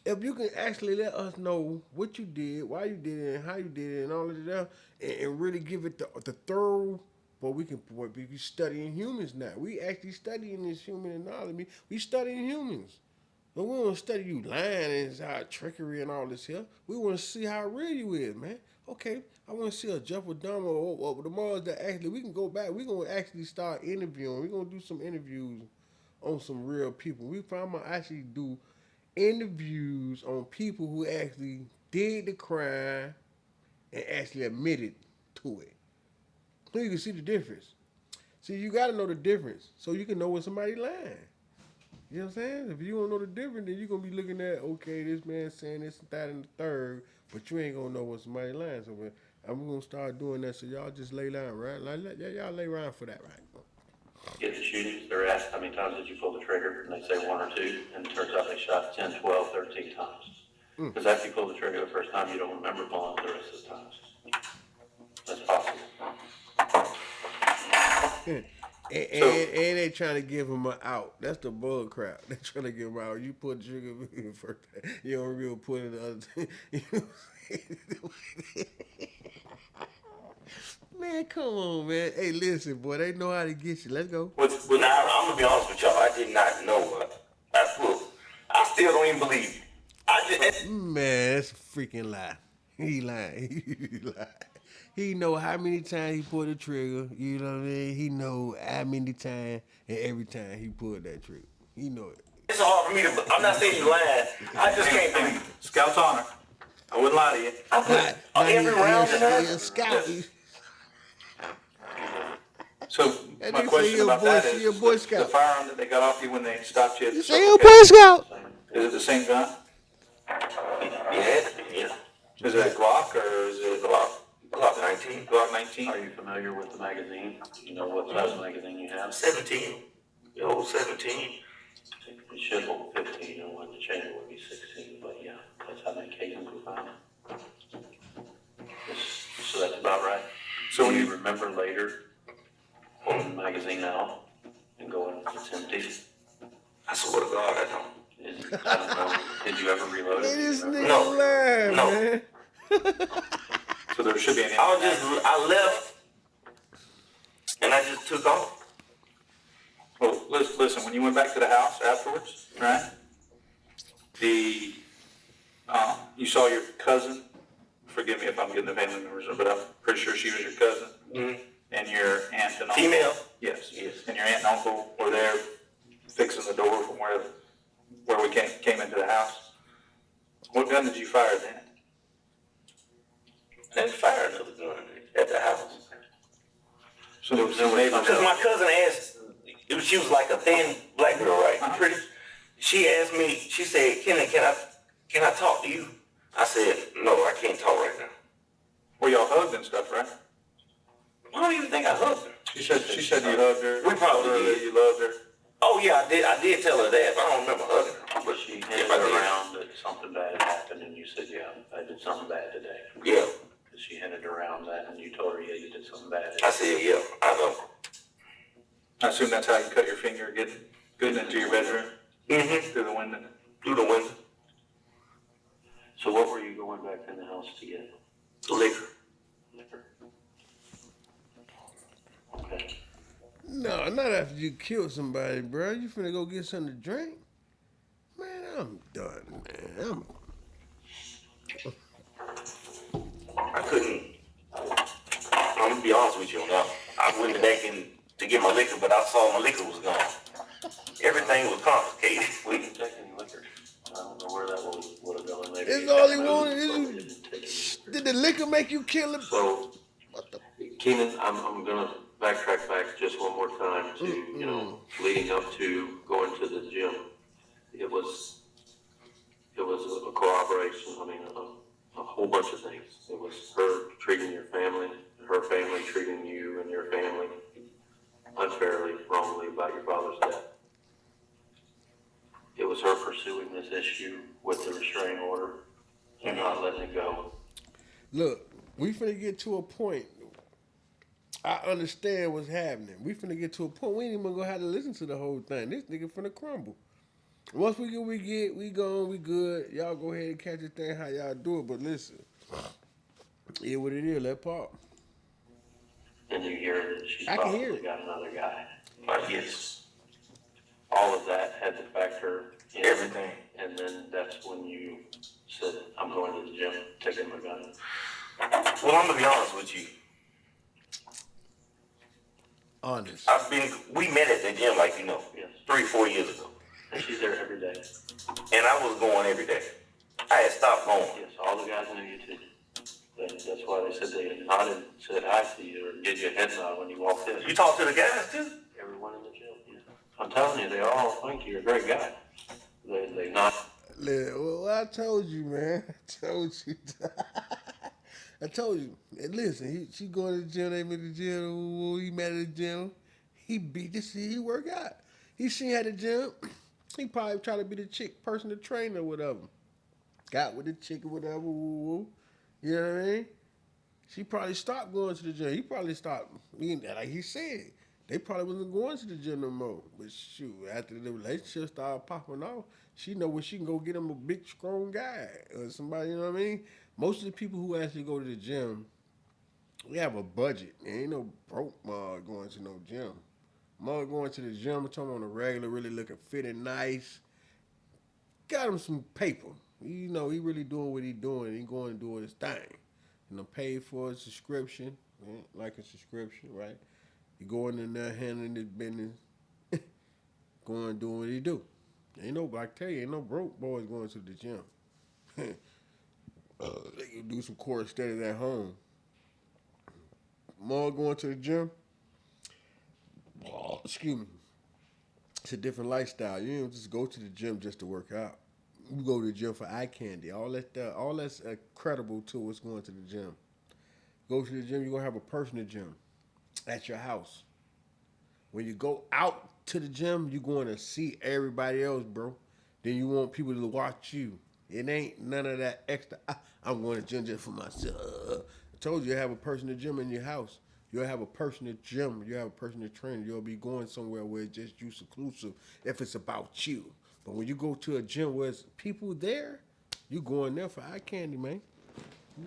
S1: If you can actually let us know what you did, why you did it, and how you did it, and all of that, and really give it the thorough. Well, we be studying humans now. We actually studying this human anatomy. We studying humans. But we want to study you lying and how trickery and all this here. We want to see how real you is, man. Okay, I want to see a Jeff Dahmer or the Mars that actually we can go back. We're going to actually start interviewing. We're going to do some interviews on some real people. I'm going to actually do interviews on people who actually did the crime and actually admitted to it. So you can see the difference. See, you got to know the difference so you can know when somebody lying. You know what I'm saying? If you don't know the difference, then you're going to be looking at, okay, this man saying this and that and the third, but you ain't going to know when somebody lying. So I'm going to start doing that, so y'all just lay down, right? Y'all lay around for that, right?
S5: Get the shootings, they're asked how many times did you pull the trigger, and they say 1 or 2, and it turns out they shot 10, 12, 13 times. Because after you pull the trigger the first time, you don't remember pulling it the rest of the times. That's possible.
S1: And they trying to give him an out. That's the bull crap. They trying to give him out. You put the trigger first, you don't really put it the other. You know man, come on, man. Hey, listen, boy, they know how to get you. Let's go.
S3: Well, now, I'm going to be honest with y'all. I did not know I pulled. I still don't even believe it. I just...
S1: Man, that's a freaking lie. He lying. He lied. He know how many times he pulled the trigger. You know what I mean? He know how many times and every time he pulled that trigger. He know it.
S3: It's hard for me to... I'm not saying you lying. I just can't believe it.
S6: Scout's honor. I wouldn't lie to you.
S3: I put every round in there.
S1: Scout.
S6: So my question about that is
S1: Boy
S6: the
S1: Scout.
S6: firearm that they got off you when they stopped you at the
S1: You
S6: Circle
S1: say you're a
S6: K,
S1: Boy Scout.
S6: is it the same gun?
S3: Yeah.
S6: Is it a Glock or is it
S3: Glock 19.
S6: Glock 19?
S5: Are you familiar with the magazine? You know what size magazine you have?
S3: 17. The old 17.
S5: It should hold 15, and when the chamber would be 16, but yeah, that's how many casings we found. So that's about right. So when you remember later, pulling the magazine out and going, it's empty.
S3: I swear to God, I don't.
S5: I don't know. Did you ever reload it?
S1: This nigga
S3: No.
S1: lying,
S3: No.
S1: man.
S6: So there should be an
S3: I left and I just took off.
S6: Well, listen, when you went back to the house afterwards, right? You saw your cousin. Forgive me if I'm getting the family members, but I'm pretty sure she was your cousin.
S3: Mm-hmm.
S6: And your aunt and uncle.
S3: Female?
S6: Yes.
S3: Yes.
S6: And your aunt and uncle were there fixing the door from where we came into the house. What gun did you fire then?
S3: I didn't fire another gun at the house.
S6: So there was no neighbors.
S3: Because my cousin asked, she was like a thin black girl, right? Pretty. She asked me, she said, can I talk to you? I said, no, I can't talk right now.
S6: Well, y'all hugged and stuff, right?
S3: I don't even think I hugged her.
S6: She said you hugged her.
S3: We probably
S6: told her
S3: did.
S6: that you loved her.
S3: Oh yeah, I did tell her that, but I don't remember hugging her.
S5: But she hinted around that something bad had happened, and you said, yeah, I did something bad today.
S3: Yeah.
S5: She hinted around that, and you told her, yeah, you did something bad.
S3: I said, yeah, I know.
S6: I assume that's how you cut your finger getting into your bedroom
S3: Mm-hmm.
S6: through the window.
S3: Through the window.
S5: So what were you going back in the house to get?
S3: Liquor.
S5: Liquor. Okay.
S1: No, not after you killed somebody, bro. You finna go get something to drink? Man, I'm done, man.
S3: I couldn't. I'm gonna be honest with you. I went back in to get my liquor, but I saw my liquor was gone. Everything was confiscated.
S5: We didn't take any liquor. where that would have gone. Maybe
S1: It's
S5: he
S1: all
S5: got
S1: he
S5: moved,
S1: wanted.
S5: or he didn't take it.
S1: Did the liquor make you kill him?
S5: So,
S1: What the?
S5: Keenan, I'm gonna backtrack back just one more time to, you know, leading up to going to the gym. It was a corroboration, I mean, a whole bunch of things. It was her treating your family, her family treating you and your family unfairly, wrongly about your father's death. It was her pursuing this issue with the restraining order and not letting it go.
S1: Look, we finna get to a point. I understand what's happening. We finna get to a point. We ain't even gonna have to listen to the whole thing. This nigga finna crumble. Once we gone, we good. Y'all go ahead and catch this thing how y'all do it. But listen, yeah, what it is, let pop.
S5: And you hear that she's
S1: I can hear
S5: probably
S1: it.
S5: got another guy.
S3: Yes.
S5: All of that had to factor in.
S3: Everything.
S5: And then that's when you said, I'm going to the gym, taking my gun.
S3: Well, I'm gonna be honest with you.
S1: Honest.
S3: We met at the gym, like you know,
S5: Yes.
S3: 3-4 years ago.
S5: And she's there every day.
S3: And I was going every day. I had stopped going.
S5: Yes, all the guys knew you too. That's why they said they nodded and said hi to you or did you a head nod when you walked in.
S3: You talk to the guys too?
S5: Everyone in the gym, yeah. I'm telling you, they all think you're a great guy. They not.
S1: Well, I told you, man. I told you. I told you. And listen, she going to the gym, they met at the gym, he met at the gym. He beat the shit, he work out. He seen at the gym, he probably try to be the chick personal trainer or whatever. Got with the chick or whatever, woo. You know what I mean? She probably stopped going to the gym. He probably stopped. Like he said, they probably wasn't going to the gym no more. But shoot, after the relationship started popping off, she know where she can go get him a big, strong guy or somebody, you know what I mean? Most of the people who actually go to the gym, we have a budget. There ain't no broke mug going to no gym. Mug going to the gym, I'm talking on a regular, really looking fit and nice. Got him some paper. You know, he really doing what he doing. He going to do his thing. You know, paid for a subscription, like a subscription, right? He going in there handling his business, going and doing what he do. Ain't no, I tell you, ain't no broke boys going to the gym. They can do some core studies at home. More going to the gym. Excuse me. It's a different lifestyle. You don't just go to the gym just to work out. You go to the gym for eye candy. All that's credible to what's going to the gym. Go to the gym, you're going to have a personal gym at your house. When you go out to the gym, you're going to see everybody else, bro. Then you want people to watch you. It ain't none of that extra, I'm going to gym just for myself. I told you have a personal gym in your house. You'll have a personal gym. You have a personal trainer. You'll be going somewhere where it's just you exclusive if it's about you. But when you go to a gym where there's people there, you going there for eye candy, man.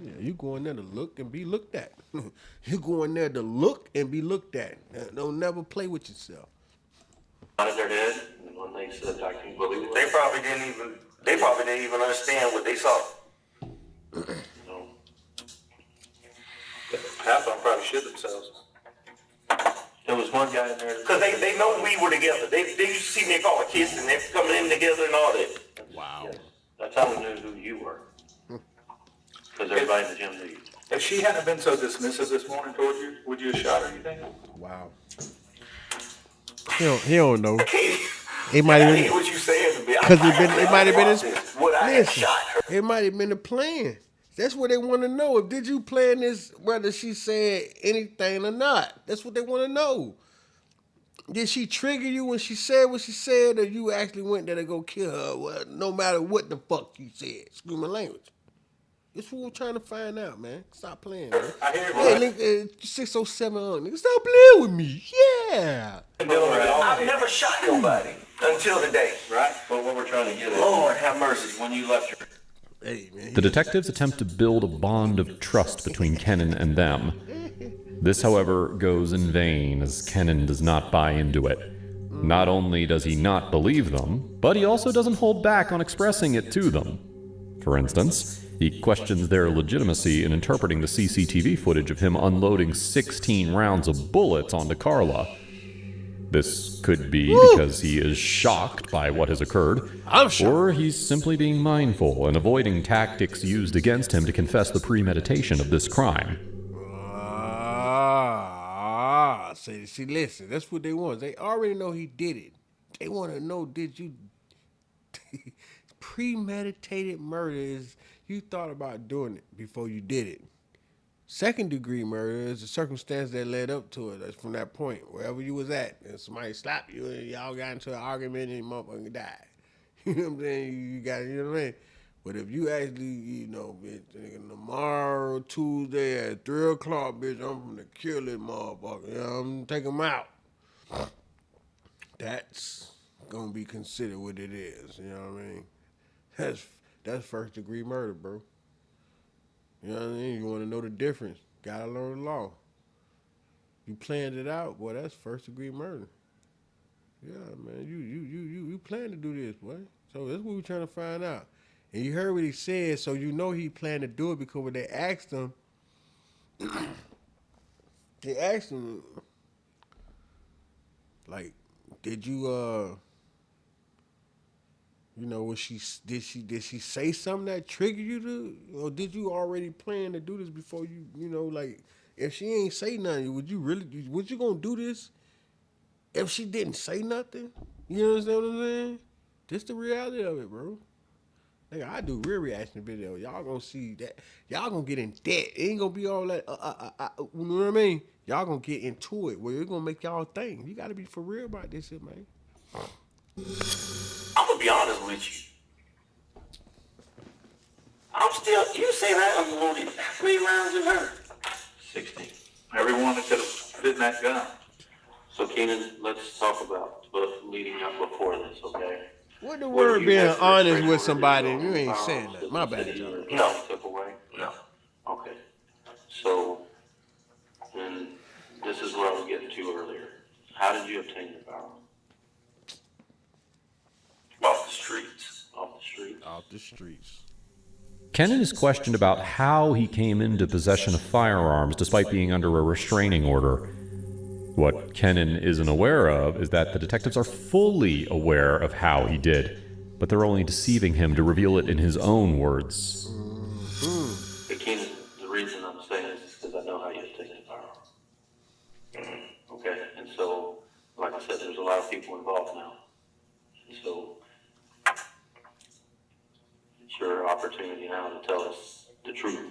S1: Yeah, you going there to look and be looked at. You going there to look and be looked at. Don't never play with yourself.
S5: Nodded their head, and when they said, I can't believe it.
S3: They probably didn't even understand what they saw.
S5: No.
S6: Half of them probably shit themselves.
S5: There was one guy in there.
S3: Because they know we were together. They used to see me call a kiss and they're coming in together and all that.
S1: Wow.
S5: Yes. That's how we knew who you were. Because everybody in the gym knew you.
S6: If she hadn't been so dismissive this morning towards you, would you have shot her, you think?
S1: Wow. He don't know.
S3: Katie,
S1: It might
S3: I
S1: have
S3: hear
S1: been
S3: what you saying to me.
S1: because it might have been his.
S3: Would I have
S1: Listen,
S3: shot her?
S1: it might have been the plan. That's what they want to know. If did you plan this, whether she said anything or not? That's what they want to know. Did she trigger you when she said what she said, or you actually went there to go kill her? Well, no matter what the fuck you said. Excuse my language. That's what we're trying to find out, man. Stop playing, man.
S6: I hear it,
S1: Hey,
S6: right?
S1: nigga, 607 on, nigga. Stop playing with me. Yeah.
S3: I've never shot nobody until today.
S6: Right?
S5: But what we're trying to get at,
S3: Lord have mercy.
S5: when you left your...
S1: Hey, man.
S4: The detectives attempt to build a bond of trust between Kennan and them. This, however, goes in vain as Kennan does not buy into it. Not only does he not believe them, but he also doesn't hold back on expressing it to them. For instance, he questions their legitimacy in interpreting the CCTV footage of him unloading 16 rounds of bullets onto Carla. This could be because he is shocked by what has occurred,
S1: I'm shocked.
S4: or he's simply being mindful and avoiding tactics used against him to confess the premeditation of this crime.
S1: See, listen, that's what they want. They already know he did it. They want to know, did you premeditated murder is you thought about doing it before you did it. Second degree murder is the circumstance that led up to it. That's from that point, wherever you was at, and somebody slapped you and y'all got into an argument and your motherfucker died. You know what I'm saying? You got, you know what I mean? But if you actually, you know, bitch, nigga, tomorrow, Tuesday at 3 o'clock, bitch, I'm gonna kill this motherfucker. You know, I'm gonna take him out. That's gonna be considered what it is. You know what I mean? That's first degree murder, bro. You know what I mean? You want to know the difference? Gotta learn the law. You planned it out, boy. That's first degree murder. Yeah, man. You planned to do this, boy. So that's what we're trying to find out. And you heard what he said, so you know he planned to do it because when they asked him, like, did you you know, did she say something that triggered you to, or did you already plan to do this before you know, like, if she ain't say nothing, would you gonna do this if she didn't say nothing? You understand what I'm saying? This the reality of it, bro. Nigga, I do real reaction video. Y'all gonna see that. Y'all gonna get in debt. It ain't gonna be all that, you know what I mean? Y'all gonna get into it where it's gonna make y'all think. You gotta be for real about this shit, man.
S3: I'm gonna be honest with you. I'm still, you say that I'm loaded. How many rounds in her?
S5: 60.
S6: Everyone that could have fit in that gun.
S5: So Keenan, let's talk about leading up before this, okay?
S1: What the
S5: What
S1: word
S5: you
S1: being
S5: had for
S1: honest
S5: restraining
S1: with
S5: order
S1: somebody
S5: did
S1: and
S5: you
S1: you
S5: go
S1: ain't
S5: on
S1: saying
S5: firearms
S1: that? My
S5: that you
S1: bad,
S5: said you
S1: John.
S5: were-
S3: No.
S5: Took away?
S3: No.
S5: Okay. So, and this is where I was getting to earlier. How did you obtain the firearm?
S3: Off the streets.
S5: Off the street?
S1: Off the streets.
S4: Kennan is questioned about how he came into possession of firearms despite being under a restraining order. What Kennan isn't aware of is that the detectives are fully aware of how he did, but they're only deceiving him to reveal it in his own words.
S5: But Keenan, the reason I'm saying this is because I know how you obtained the firearm. Okay? And so, like I said, there's a lot of people involved now. And so, it's your opportunity now to tell us the truth.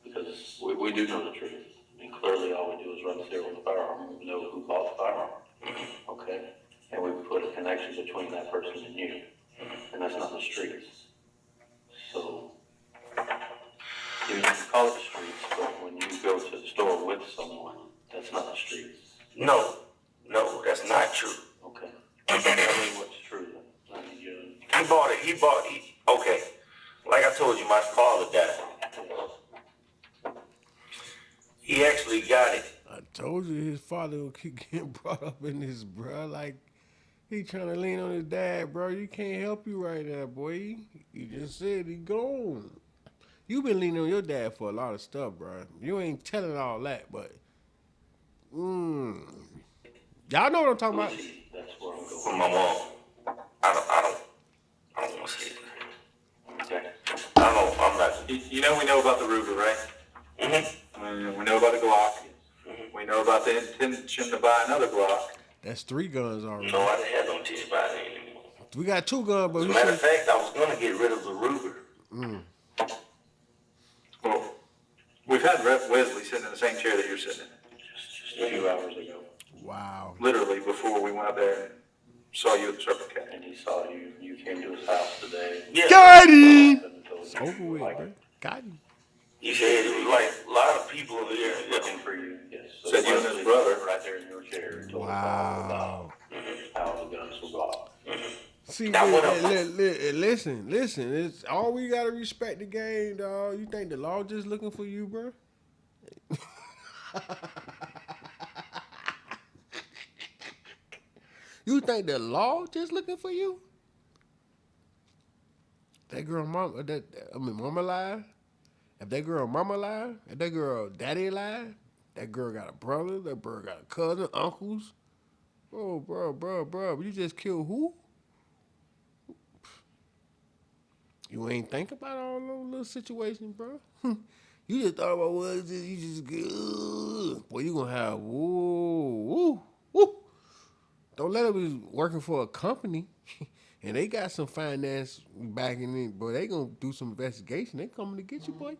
S5: Because we do know the truth. I mean, clearly all we do is run the serial with the firearm. We know who bought the firearm. Okay? And we put a connection between that person and you. And that's not the streets. So, you can call it the streets, but when you go to the store with someone, that's not the streets.
S3: No, that's not true.
S5: Okay. Tell me what's true then. I mean,
S3: Okay. Like I told you, my father died. He actually got it.
S1: I told you his father will keep getting brought up in this, bro. Like, he trying to lean on his dad, bro. You can't help you right now, boy. You just said he gone. You been leaning on your dad for a lot of stuff, bro. You ain't telling all that, but y'all know what I'm talking about.
S5: that's where I'm
S3: For
S5: going.
S3: my mom. I don't want to say it.
S5: Okay.
S3: I'm not.
S6: You know we know about the Ruger, right?
S3: Mm-hmm.
S6: We know about the Glock. We know about the intention to buy another Glock.
S1: That's 3 guns already.
S3: No, I didn't have no intention to buy it anymore.
S1: We got 2 guns, but
S3: As a
S1: we
S3: matter of
S1: said,
S3: fact, I was going to get rid of the Ruger.
S6: Well, we've had Rev Wesley sitting in the same chair that you're sitting in.
S5: Just a few hours ago.
S1: wow.
S6: Literally before we went up there and saw you at the Circle K.
S5: And he saw you. You came to his house today.
S3: Yeah.
S1: Got him!
S5: And told
S1: It's
S5: you
S1: over with,
S5: like
S1: bro. Got him.
S3: He said it was like a lot of people over there.
S5: looking for you. Yes. So
S6: Said you and his
S5: Wesley
S6: brother.
S5: sat right there in your chair. And told us
S1: Wow.
S5: all about how the guns were bought.
S1: See,
S3: That went up.
S1: listen. It's all we gotta respect the game, dog. You think the law just looking for you, bro? You think the law just looking for you? That girl, mama alive. If that girl mama alive, if that girl daddy alive, that girl got a brother, that girl got a cousin, uncles. Oh, bro, you just killed who? You ain't think about all those little situations, bro. You just thought about what is it? You just good. Boy, you gonna have woo. Don't let them be working for a company, and they got some finance backing it, boy. They gonna do some investigation. They coming to get you, boy.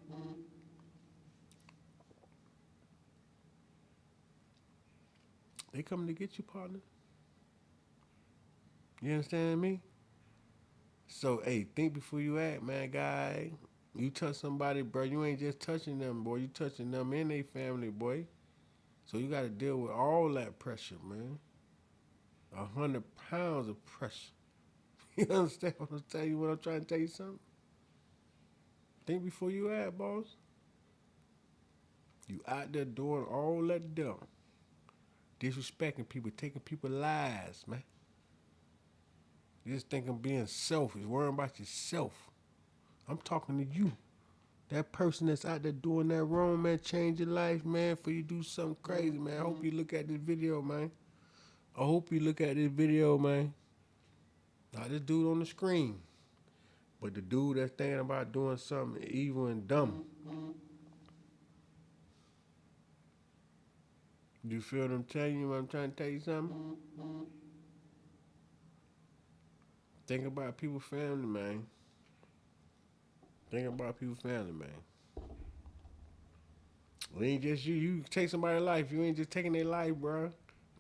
S1: They coming to get you, partner. You understand me? So, hey, think before you act, man, guy. You touch somebody, bro, you ain't just touching them, boy. You touching them and their family, boy. So you got to deal with all that pressure, man. 100 pounds of pressure. You understand what I'm telling you? What I'm trying to tell you something? Think before you act, boss. You out there doing all that dumb. Disrespecting people, taking people's lives, man. You just think I'm being selfish, worrying about yourself. I'm talking to you. That person that's out there doing that wrong, man, change your life, man, for you do something crazy, man. I hope you look at this video, man. I hope you look at this video, man. Not this dude on the screen, but the dude that's thinking about doing something evil and dumb. You feel what I'm telling you? I'm trying to tell you something? Think about people's family, man. Think about people's family, man. It ain't just you. You take somebody's life. You ain't just taking their life, bro.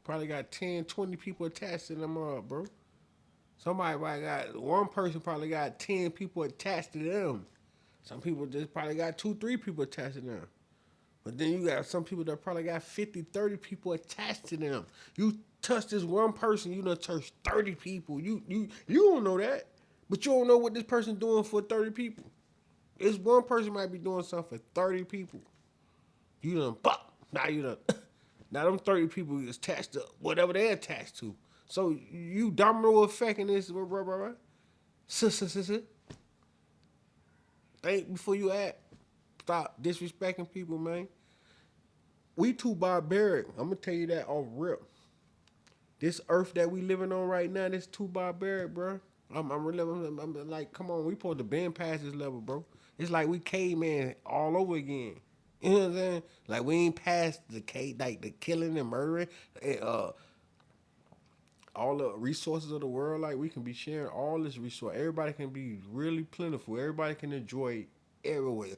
S1: Probably got 10, 20 people attached to them, bro. Somebody probably got, one person probably got 10 people attached to them. Some people just probably got 2, 3 people attached to them. But then you got some people that probably got 50, 30 people attached to them. You touch this one person, you done touch 30 people. You don't know that. But you don't know what this person doing for 30 people. This one person might be doing something for 30 people. You done pop. Now you done. Now them 30 people is attached to whatever they're attached to. So you domino effect in this, bro. Think before you act. Stop disrespecting people, man. We too barbaric. I'm gonna tell you that off rip. This earth that we living on right now, this too barbaric, bro. I'm like, come on, we supposed to bend past this level, bro. It's like we caveman all over again. You know what I'm saying? Like we ain't past the like the killing and murdering, all the resources of the world. Like we can be sharing all this resource. Everybody can be really plentiful. Everybody can enjoy everywhere.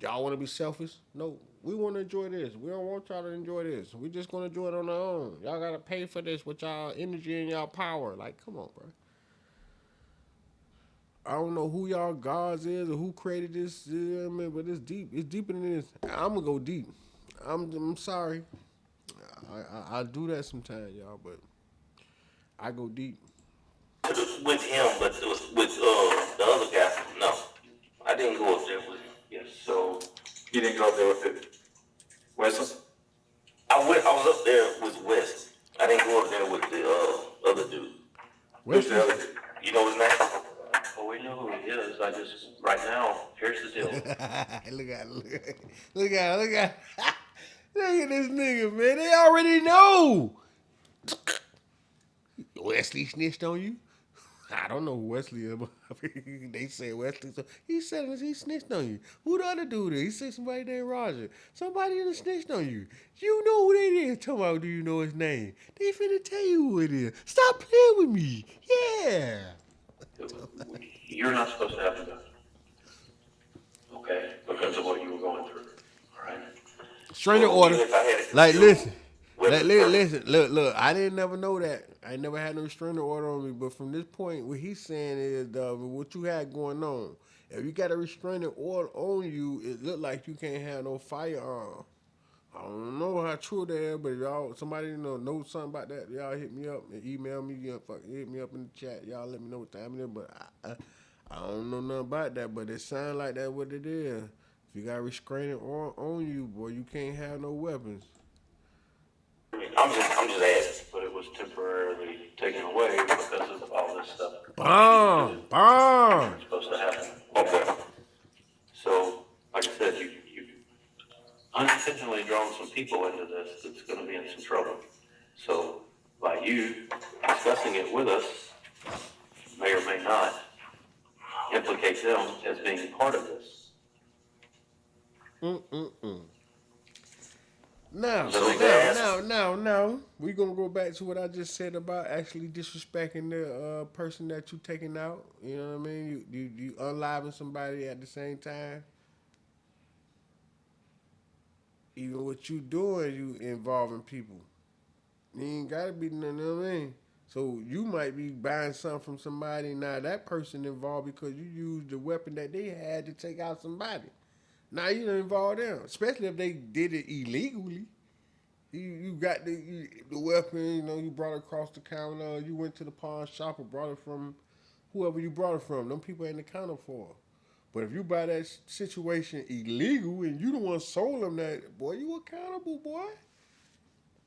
S1: Y'all want to be selfish? No, we want to enjoy this. We don't want y'all to enjoy this. We just gonna enjoy it on our own. Y'all gotta pay for this with y'all energy and y'all power. Like, come on, bro. I don't know who y'all gods is or who created this, you know what I mean, but it's deep. It's deeper than this. I'm gonna go deep. I'm sorry. I do that sometimes, y'all, but I go deep.
S3: With him, but it was with the other guy. No, I didn't go up there with him.
S6: Yes, so you didn't go up there with it. Wesley?
S3: I was up there with West. I didn't go up there with the other dude.
S6: Who's the other dude?
S3: You know his name?
S5: Well, we know who he is. I just, right now, here's the deal.
S1: look at look at this nigga, man. They already know. Wesley snitched on you? I don't know who Wesley is, but they say Wesley. So he said he snitched on you. Who the other dude is? He said somebody named Roger. Somebody that snitched on you. You know who they is. Tell me, do you know his name? They finna tell you who it is. Stop playing with me. Yeah.
S5: You're not supposed to have a gun. Okay? Because of what you were going through. All right?
S1: Restraining order.
S3: Even if I had it
S1: Like,
S3: concealed,
S1: listen.
S3: West
S1: Listen. Look. I didn't never know that. I never had no restraining order on me. But from this point, what he's saying is what you had going on. If you got a restraining order on you, it look like you can't have no firearm. I don't know how true that is, but if y'all, somebody know something about that, y'all hit me up and email me, hit me up in the chat. Y'all let me know what time it is, but I don't know nothing about that, but it sounds like that what it is. If you got a restraining order on you, boy, you can't have no weapons.
S3: I'm just asking.
S5: But it was temporarily taken away because of all this stuff.
S1: Bomb.
S5: It's supposed to happen.
S3: Okay.
S5: So, like I said, you unintentionally drawn some people into this that's going to be in some trouble. So by you discussing it with us, may or may not implicate them as being part of this.
S1: Now,
S3: So we can
S1: now, we gonna go back to what I just said about actually disrespecting the person that you taking out. You know what I mean? You unliving somebody at the same time. Even what you doing, you involving people. You ain't gotta be nothing. You know what I mean? So you might be buying something from somebody. Now that person involved because you used the weapon that they had to take out somebody. Now you don't involve them, especially if they did it illegally. You got the weapon, you know, you brought it across the counter, you went to the pawn shop or brought it from whoever you brought it from. Them people ain't accounted for. But if you buy that situation illegal and you the one sold them that, boy, you accountable, boy.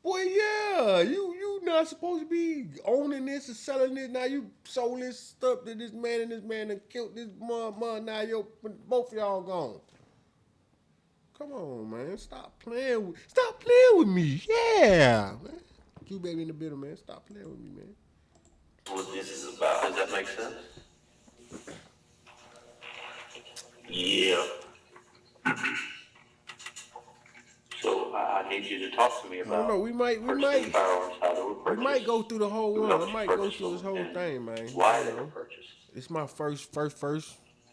S1: Boy, yeah, you not supposed to be owning this and selling this. Now you sold this stuff to this man and done killed this mother. Now both of y'all gone. Come on, man. Stop playing with me. Yeah, man. You baby in the middle, man. Stop playing with me, man.
S3: what this is about.
S5: Does that make sense?
S3: Yeah.
S5: So I need you to talk to me
S1: I don't
S5: about
S1: know. We might
S5: firearms, how they were purchased.
S1: we might go through the whole
S5: who
S1: one.
S5: helped
S1: I
S5: you
S1: might go
S5: purchase
S1: through this
S5: them,
S1: whole
S5: and
S1: thing, man.
S5: why
S1: You
S5: they were
S1: know,
S5: purchased,
S1: it's my first.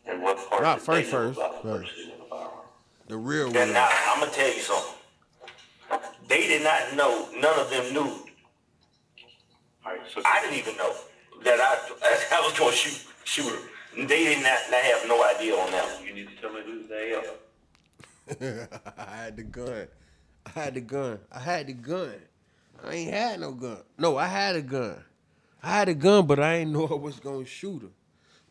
S5: and what part
S1: Not
S5: did they know
S1: first.
S5: about the purchasing of a firearm.
S1: The real
S3: And
S1: one.
S3: now I'm gonna tell you something. They did not know. None of them knew.
S5: All right, so
S3: I didn't even know that I was going to shoot her. They did not have no idea on that.
S5: you need to tell me who they are.
S1: I had the gun. I ain't had no gun. No, I had a gun. But I ain't know I was gonna shoot her.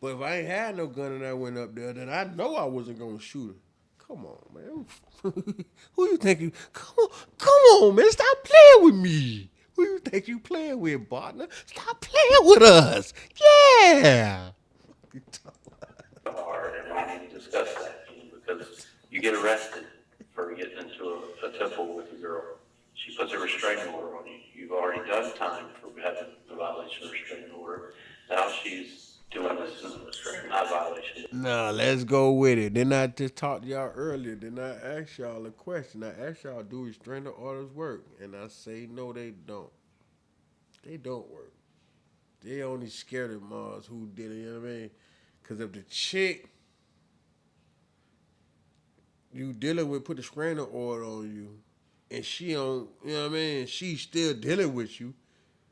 S1: But if I ain't had no gun and I went up there, then I know I wasn't gonna shoot her. Come on, man. Who you think you? Come on, man. Stop playing with me. Who you think you playing with, partner? Stop playing with us. Yeah.
S5: Are, and we need to discuss that, because you get arrested for getting into a temple with a girl. She puts a restraining order on you. You've already done time for having a violation of restraining order. Now she's doing this as not a violation.
S1: Nah, let's go with it. Then I just talked to y'all earlier. Then I asked y'all a question. I asked y'all, do restraining orders work? And I say, no, they don't. They don't work. They only scared of Mars who did it, you know what I mean? Because if the chick you dealing with put the restraining order on you, and she don't, you know what I mean, she's still dealing with you,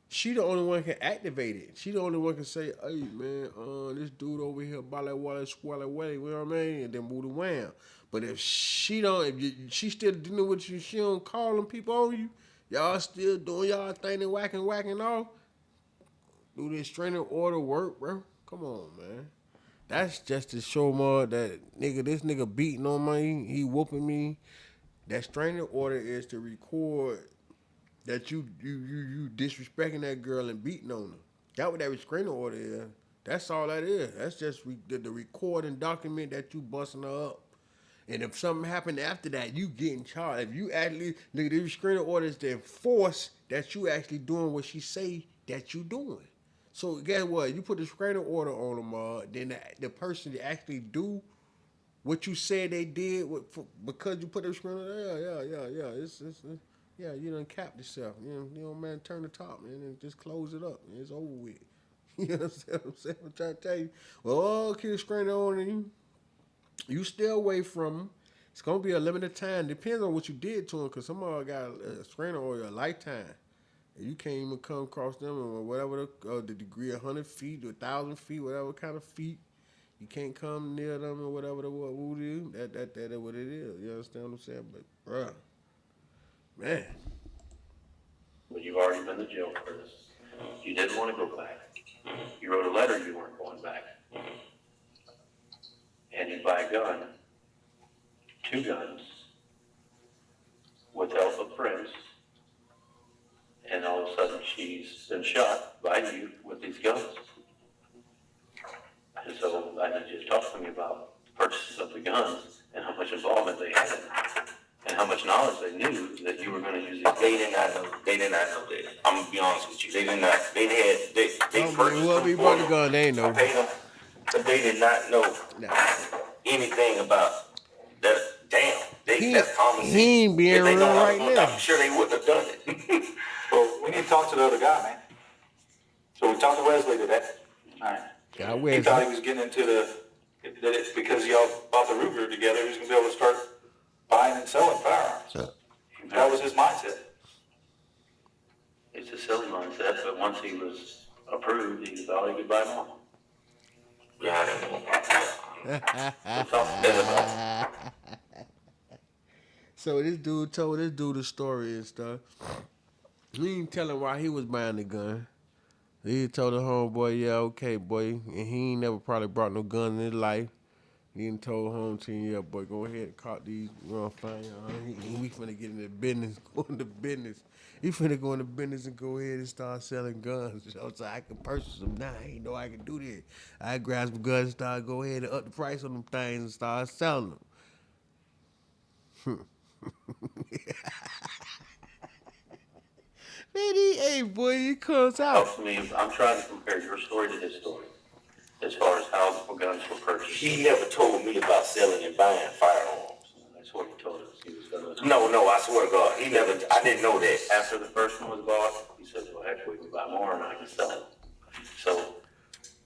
S1: she the only one can activate it. She the only one can say, hey, man, this dude over here, ball water, swallow away, you know what I mean? And then move the wham. But if she don't, she still dealing with you, she don't call them people on you, y'all still doing y'all thing and whacking off, do this restraining order work, bro? Come on, man. That's just to show more that this nigga beating on me, he whooping me. That restraining order is to record that you disrespecting that girl and beating on her. That's what that restraining order is. That's all that is. That's just the recording document that you busting her up. And if something happened after that, you getting charged. If you actually look at the restraining order is to enforce that you actually doing what she say that you doing. So guess what? You put the restraining order on them, then the person that actually do what you said they did because you put the restraining order. Yeah. You done capped yourself. You know, man, turn the top, man, and just close it up. It's over with. You know what I'm saying? I'm trying to tell you. Well, keep restraining order you. You stay away from them. It's gonna be a limited time. Depends on what you did to them, cause some of them got a restraining order a lifetime. You can't even come across them or whatever the degree, 100 feet, 1,000 feet, whatever kind of feet. You can't come near them or whatever the what it is. That is what it is. You understand what I'm saying? But bruh, man.
S5: But you've already been to jail for this. You didn't want to go back. You wrote a letter you weren't going back. And you buy a gun, 2 guns, with help of friends, and all of a sudden she's been shot by you with these guns. And so I need you to talk to me about the purchases of the guns and how much involvement they had in it, and how much knew that you were gonna use these.
S3: They did not know. They did not know that. I'm gonna be honest with you. They did not. They
S1: Don't
S3: purchased
S1: whoever
S3: them
S1: he
S3: for
S1: brought the
S3: me.
S1: gun, they ain't
S3: I
S1: know.
S3: paid them, but they did not know
S1: Nah.
S3: anything about that. Damn, that's common sense.
S1: He ain't being
S3: If they know
S1: real
S3: I was
S1: right
S3: going,
S1: now.
S3: I'm sure they wouldn't have done it.
S6: Well, we need to talk to the other guy, man. So we talked to Wesley today.
S5: All right.
S1: Yeah,
S6: He
S1: Wesley.
S6: thought he was getting into that it's because y'all bought the Ruger together, he was gonna be able to start buying and selling firearms. That was his mindset.
S5: It's a silly mindset, but once he was approved, he thought he could buy more.
S3: Yeah, I didn't know.
S5: It's awesome.
S1: So this dude told this dude the story and stuff. He didn't tell him why he was buying the gun. He told the homeboy, yeah, okay, boy. And he ain't never probably brought no gun in his life. He done told home team, yeah, boy, go ahead and caught these. We're gonna find we finna get into business, go into business. He finna go into business and go ahead and start selling guns. So I can purchase them now. I ain't know I can do that. I grab some guns and start go ahead and up the price on them things and start selling them. Man, hey, boy, he comes out.
S5: Helps me. I'm trying to compare your story to his story as far as how the guns were purchased.
S3: He never told me about selling and buying firearms.
S5: That's what he told us. He was going to.
S3: No, I swear to God, he never. I didn't know that.
S5: After the first one was bought, he said, well, heck, we can buy more and I can sell it. So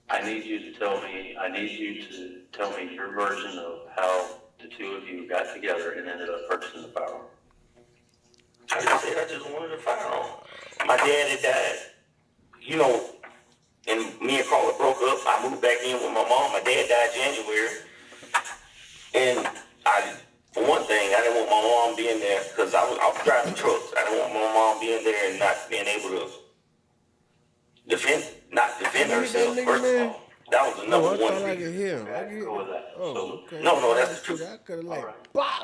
S5: I need you to tell me your version of how the two of you got together and ended up purchasing the firearm.
S3: I just said I just wanted a firearm. My dad had died, you know, and me and Carla broke up. I moved back in with my mom. My dad died January, and for one thing, I didn't want my mom being there because I was driving trucks. I didn't want my mom being there and not being able to not defend
S1: You hear that
S3: herself.
S1: nigga,
S3: First
S1: man?
S3: of all, that was the number
S1: I
S3: one
S1: thought I could
S3: reason.
S1: hear him.
S5: Okay, I can go with that.
S1: Oh,
S5: So,
S1: okay.
S3: No, that's the truth.
S1: I could have like,
S5: all right.
S1: bop.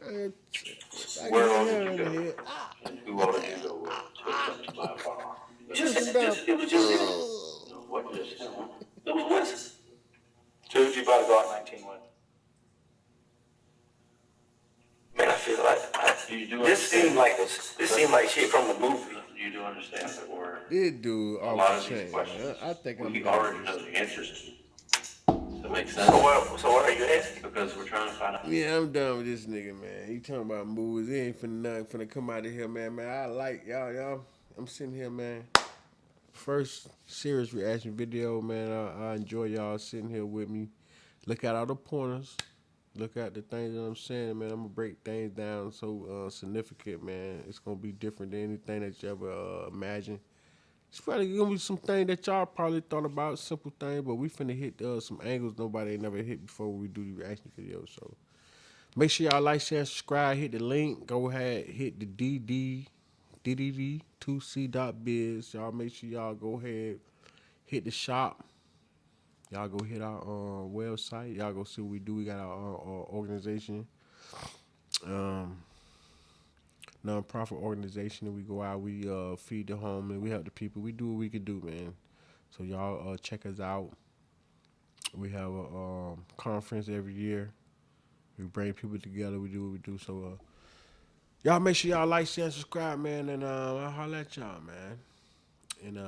S1: I
S5: Where all
S1: can hear
S5: did
S1: him
S5: you
S1: in the
S5: go?
S1: head.
S5: And who all did you go with to attempt to buy a firearm?
S3: It was just him.
S5: No, what just him?
S3: It was Wes.
S6: So who'd you buy the Glock 19 with?
S3: Man, I feel like
S5: You do
S3: this
S5: understand.
S3: seemed like shit from a movie.
S5: You do understand that we're
S1: This dude
S5: a lot
S1: off
S5: of
S1: the
S5: these
S1: chain.
S5: questions.
S1: I think I'm
S5: We
S1: done
S5: already
S1: with
S5: know
S1: this.
S5: the answers to. Does it make sense?
S3: So what are you asking?
S5: Because we're trying to find out.
S1: Yeah, I'm done with this nigga, man. He talking about movies. He ain't finna come out of here, man. I like y'all. I'm sitting here, man. First serious reaction video, man. I enjoy y'all sitting here with me. Look at all the pointers. Look at the things that I'm saying, man. I'm gonna break things down so significant, man. It's gonna be different than anything that you ever imagined. It's probably gonna be some things that y'all probably thought about, simple things, but we finna hit some angles nobody ain't never hit before we do the reaction video. So make sure y'all like, share, subscribe, hit the link. Go ahead, hit the DDD2C.biz. Y'all make sure y'all go ahead, hit the shop. Y'all go hit our website. Y'all go see what we do. We got our organization, non-profit organization, and we go out. We feed the homeless. We help the people. We do what we can do, man. So y'all check us out. We have a conference every year. We bring people together. We do what we do. So y'all make sure y'all like, share, subscribe, man, and I'll holler at y'all, man. And